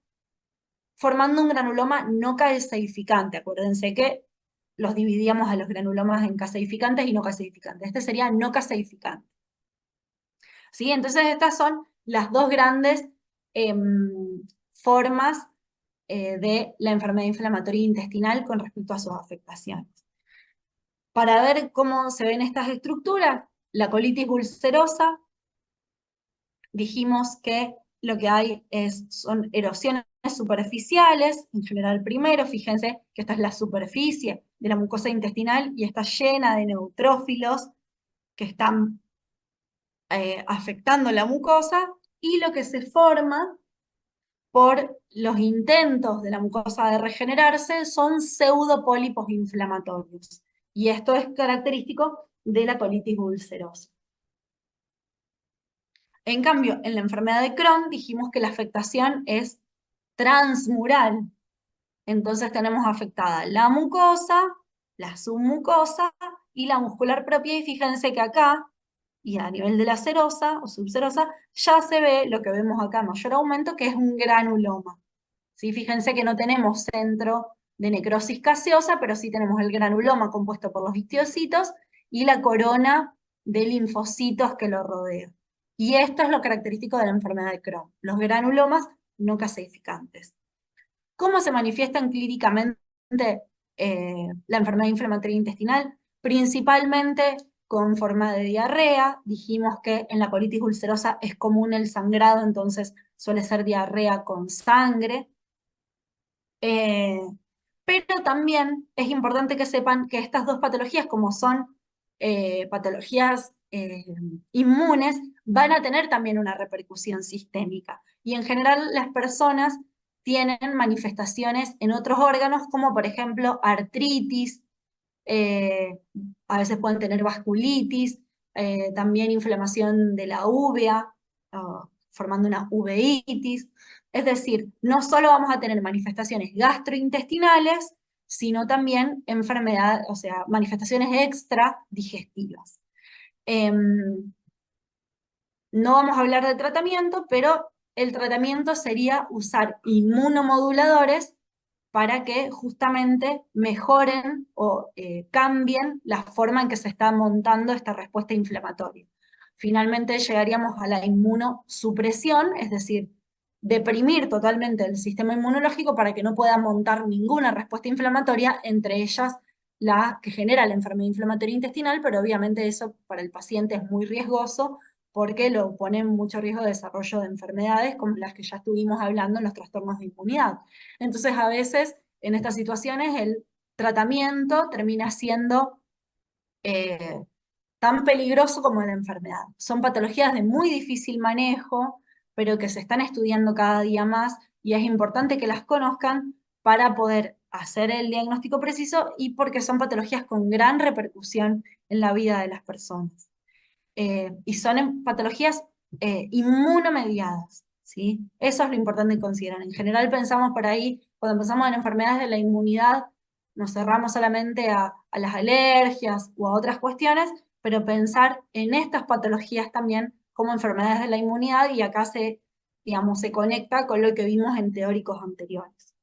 formando un granuloma no caseificante. Acuérdense que los dividíamos a los granulomas en caseificantes y no caseificantes. Este sería no caseificante. ¿Sí? Entonces estas son las dos grandes formas de la enfermedad inflamatoria intestinal con respecto a sus afectaciones. Para ver cómo se ven estas estructuras, la colitis ulcerosa, dijimos que lo que hay son erosiones superficiales, en general primero, fíjense que esta es la superficie de la mucosa intestinal y está llena de neutrófilos que están afectando la mucosa, y lo que se forma por los intentos de la mucosa de regenerarse son pseudopólipos inflamatorios. Y esto es característico de la colitis ulcerosa. En cambio, en la enfermedad de Crohn dijimos que la afectación es transmural. Entonces tenemos afectada la mucosa, la submucosa y la muscular propia. Y fíjense que acá, y a nivel de la serosa o subserosa, ya se ve lo que vemos acá en mayor aumento, que es un granuloma. ¿Sí? Fíjense que no tenemos centro de necrosis caseosa, pero sí tenemos el granuloma compuesto por los histiocytos y la corona de linfocitos que lo rodea. Y esto es lo característico de la enfermedad de Crohn, los granulomas no caseificantes. ¿Cómo se manifiestan clínicamente la enfermedad inflamatoria intestinal? Principalmente con forma de diarrea. Dijimos que en la colitis ulcerosa es común el sangrado, entonces suele ser diarrea con sangre. Pero también es importante que sepan que estas dos patologías, como son patologías inmunes, van a tener también una repercusión sistémica. Y en general las personas tienen manifestaciones en otros órganos, como por ejemplo artritis, eh, a veces pueden tener vasculitis, también inflamación de la uvea, formando una uveitis. Es decir, no solo vamos a tener manifestaciones gastrointestinales, sino también enfermedades, o sea, manifestaciones extra digestivas. No vamos a hablar de tratamiento, pero el tratamiento sería usar inmunomoduladores para que justamente mejoren o cambien la forma en que se está montando esta respuesta inflamatoria. Finalmente llegaríamos a la inmunosupresión, es decir, deprimir totalmente el sistema inmunológico para que no pueda montar ninguna respuesta inflamatoria, entre ellas la que genera la enfermedad inflamatoria intestinal, pero obviamente eso para el paciente es muy riesgoso porque lo pone en mucho riesgo de desarrollo de enfermedades como las que ya estuvimos hablando en los trastornos de inmunidad. Entonces, a veces, en estas situaciones, el tratamiento termina siendo tan peligroso como la enfermedad. Son patologías de muy difícil manejo, pero que se están estudiando cada día más y es importante que las conozcan para poder hacer el diagnóstico preciso y porque son patologías con gran repercusión en la vida de las personas. Y son patologías inmunomediadas, ¿sí? Eso es lo importante en considerar. En general pensamos por ahí, cuando pensamos en enfermedades de la inmunidad, nos cerramos solamente a las alergias o a otras cuestiones, pero pensar en estas patologías también como enfermedades de la inmunidad y acá se, digamos, se conecta con lo que vimos en teóricos anteriores.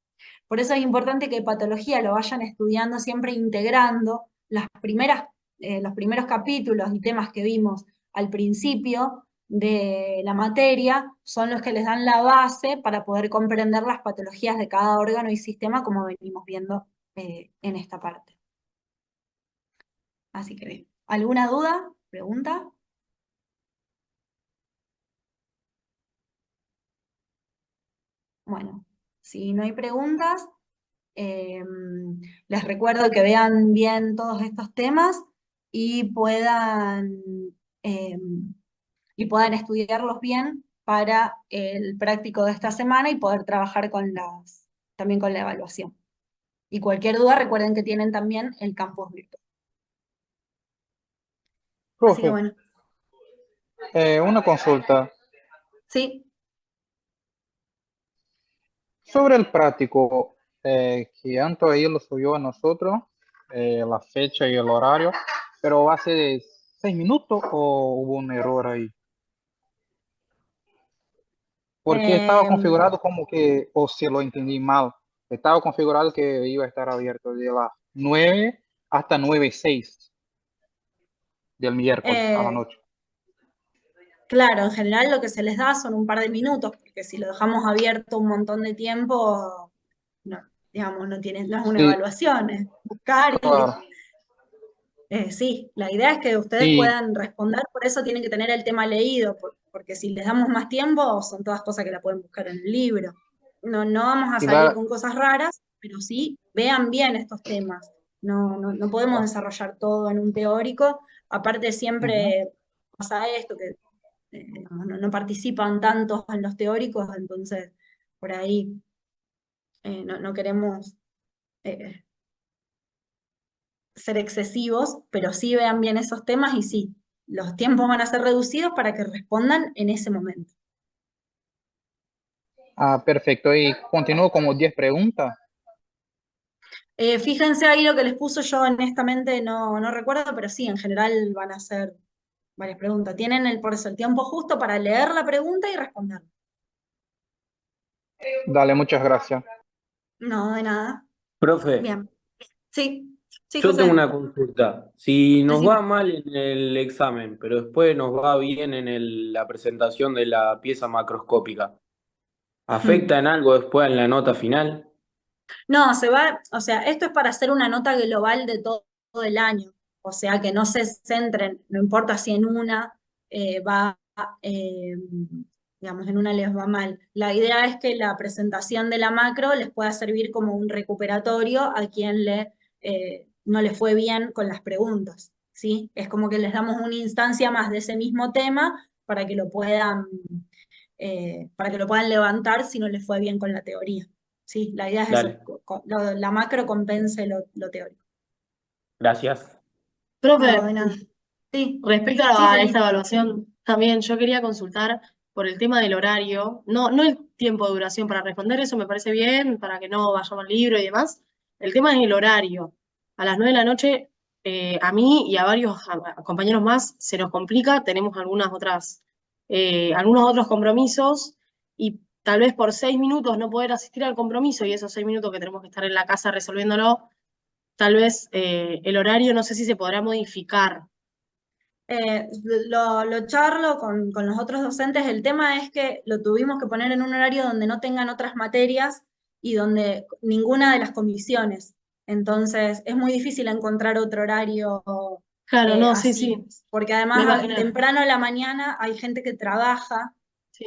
Por eso es importante que patología lo vayan estudiando siempre integrando los primeros capítulos y temas que vimos al principio de la materia son los que les dan la base para poder comprender las patologías de cada órgano y sistema como venimos viendo en esta parte. Así que bien. ¿Alguna duda? ¿Pregunta? Bueno, si no hay preguntas, Eh, les recuerdo que vean bien todos estos temas y eh, puedan estudiarlos bien para el práctico de esta semana y poder trabajar también con la evaluación. Y cualquier duda, recuerden que tienen también el campus virtual. Así que
Profe,
bueno,
una consulta.
sí.
Sobre el práctico, que Anto ahí lo subió a nosotros, la fecha y el horario, pero ¿hace 6 minutos o hubo un error ahí? Porque estaba
Eh,
configurado como que, o si lo entendí mal, estaba configurado que iba a estar abierto de las 9 hasta 9:06 del miércoles a la
eh,
noche.
claro, en general lo que se les da son un par de minutos, porque si lo dejamos abierto un montón de tiempo, no, digamos, no es una
Sí,
evaluación, es buscar
claro.
sí, la idea es que ustedes
Y,
puedan responder, por eso tienen que tener el tema leído, porque si les damos más tiempo, son todas cosas que la pueden buscar en el libro. No, no vamos a
y
salir
la,
con cosas raras, pero sí vean bien estos temas. No podemos desarrollar todo en un teórico. Aparte,
ujú.
siempre pasa esto, que no participan tantos en los teóricos, entonces por ahí no queremos eh, ser excesivos, pero sí vean bien esos temas y sí, los tiempos van a ser reducidos para que respondan en ese momento.
Perfecto. Y continúo como 10 preguntas.
Fíjense ahí lo que les puso yo, honestamente no recuerdo, pero sí, en general van a ser varias preguntas. Tienen por eso el tiempo justo para leer la pregunta y responder.
Dale, muchas gracias.
No, de nada.
Profe,
Bien. Sí, sí,
yo tengo
José.
una consulta. Si nos va
Decime.
mal en el examen, pero después nos va bien en la presentación de la pieza macroscópica,
Hmm.
¿afecta en algo después en la nota final?
No, se va, o sea, esto es para hacer una nota global de todo el año, o sea, que no se centren, no importa si en una va, eh, digamos, en una les va mal. La idea es que la presentación de la macro les pueda servir como un recuperatorio a quien no le fue bien con las preguntas, ¿sí? Es como que les damos una instancia más de ese mismo tema para que lo puedan levantar si no les fue bien con la teoría. Sí, la idea es eso,
Dale,
la macro compense lo teórico.
gracias.
No,
Profe,
de nada. Sí,
respecto
sí,
a esta
Feli.
evaluación, también yo quería consultar por el tema del horario, no el tiempo de duración para responder, eso me parece bien, para que no vayamos al libro y demás. El tema es el horario. A las 9 de la noche, a mí y a varios compañeros más se nos complica, tenemos algunos otros compromisos y tal vez por 6 minutos no poder asistir al compromiso y esos 6 minutos que tenemos que estar en la casa resolviéndolo, tal vez el horario no sé si se podrá modificar.
Lo charlo con los otros docentes. El tema es que lo tuvimos que poner en un horario donde no tengan otras materias y donde ninguna de las comisiones. Entonces, es muy difícil encontrar otro horario
Claro, no, sí,
así,
sí,
porque
me
además
imaginé.
temprano a la mañana hay gente que trabaja.
Sí,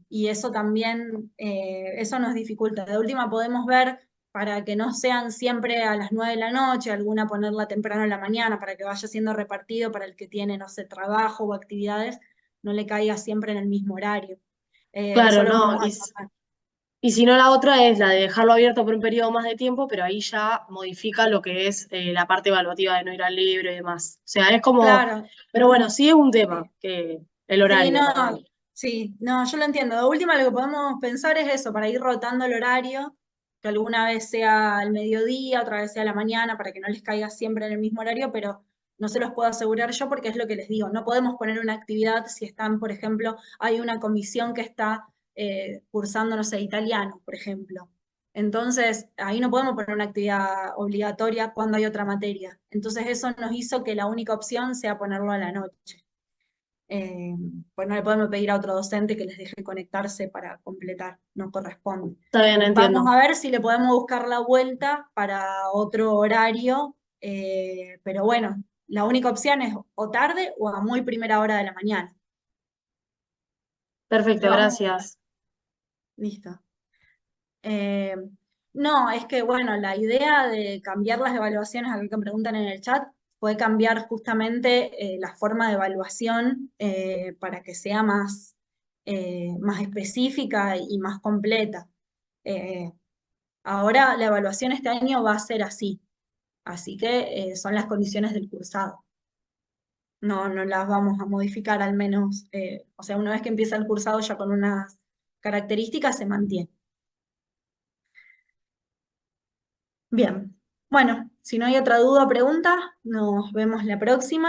Y eso también, eso nos dificulta. De última podemos ver para que no sean siempre a las 9 de la noche, alguna ponerla temprano en la mañana, para que vaya siendo repartido para el que tiene, no sé, trabajo o actividades, no le caiga siempre en el mismo horario. Eso
Claro,
lo
no,
vamos a tratar.
y si no, la otra es la de dejarlo abierto por un periodo más de tiempo, pero ahí ya modifica lo que es la parte evaluativa de no ir al libro y demás. O sea, es como,
Claro,
pero bueno, sí es un tema,
sí.
que el
Sí,
horario
no,
también.
sí, no, yo lo entiendo. De última, lo que podemos pensar es eso, para ir rotando el horario, que alguna vez sea al mediodía, otra vez sea a la mañana, para que no les caiga siempre en el mismo horario, pero no se los puedo asegurar yo porque es lo que les digo. No podemos poner una actividad si están, por ejemplo, hay una comisión que está cursando, no sé, italiano, por ejemplo. Entonces, ahí no podemos poner una actividad obligatoria cuando hay otra materia. Entonces, eso nos hizo que la única opción sea ponerlo a la noche. Eh, pues no le podemos pedir a otro docente que les deje conectarse para completar, no corresponde.
Está bien,
Vamos
entiendo.
a ver si le podemos buscar la vuelta para otro horario, pero bueno, la única opción es o tarde o a muy primera hora de la mañana.
Perfecto,
Pero vamos,
gracias.
listo. Eh, no, es que bueno, la idea de cambiar las evaluaciones, a que preguntan en el chat, fue cambiar justamente la forma de evaluación para que sea más específica y más completa. Eh, Ahora la evaluación este año va a ser así que son las condiciones del cursado. No, no las vamos a modificar al menos, o sea, una vez que empieza el cursado ya con unas características se mantiene. Bien, bueno, si no hay otra duda o pregunta, nos vemos la próxima.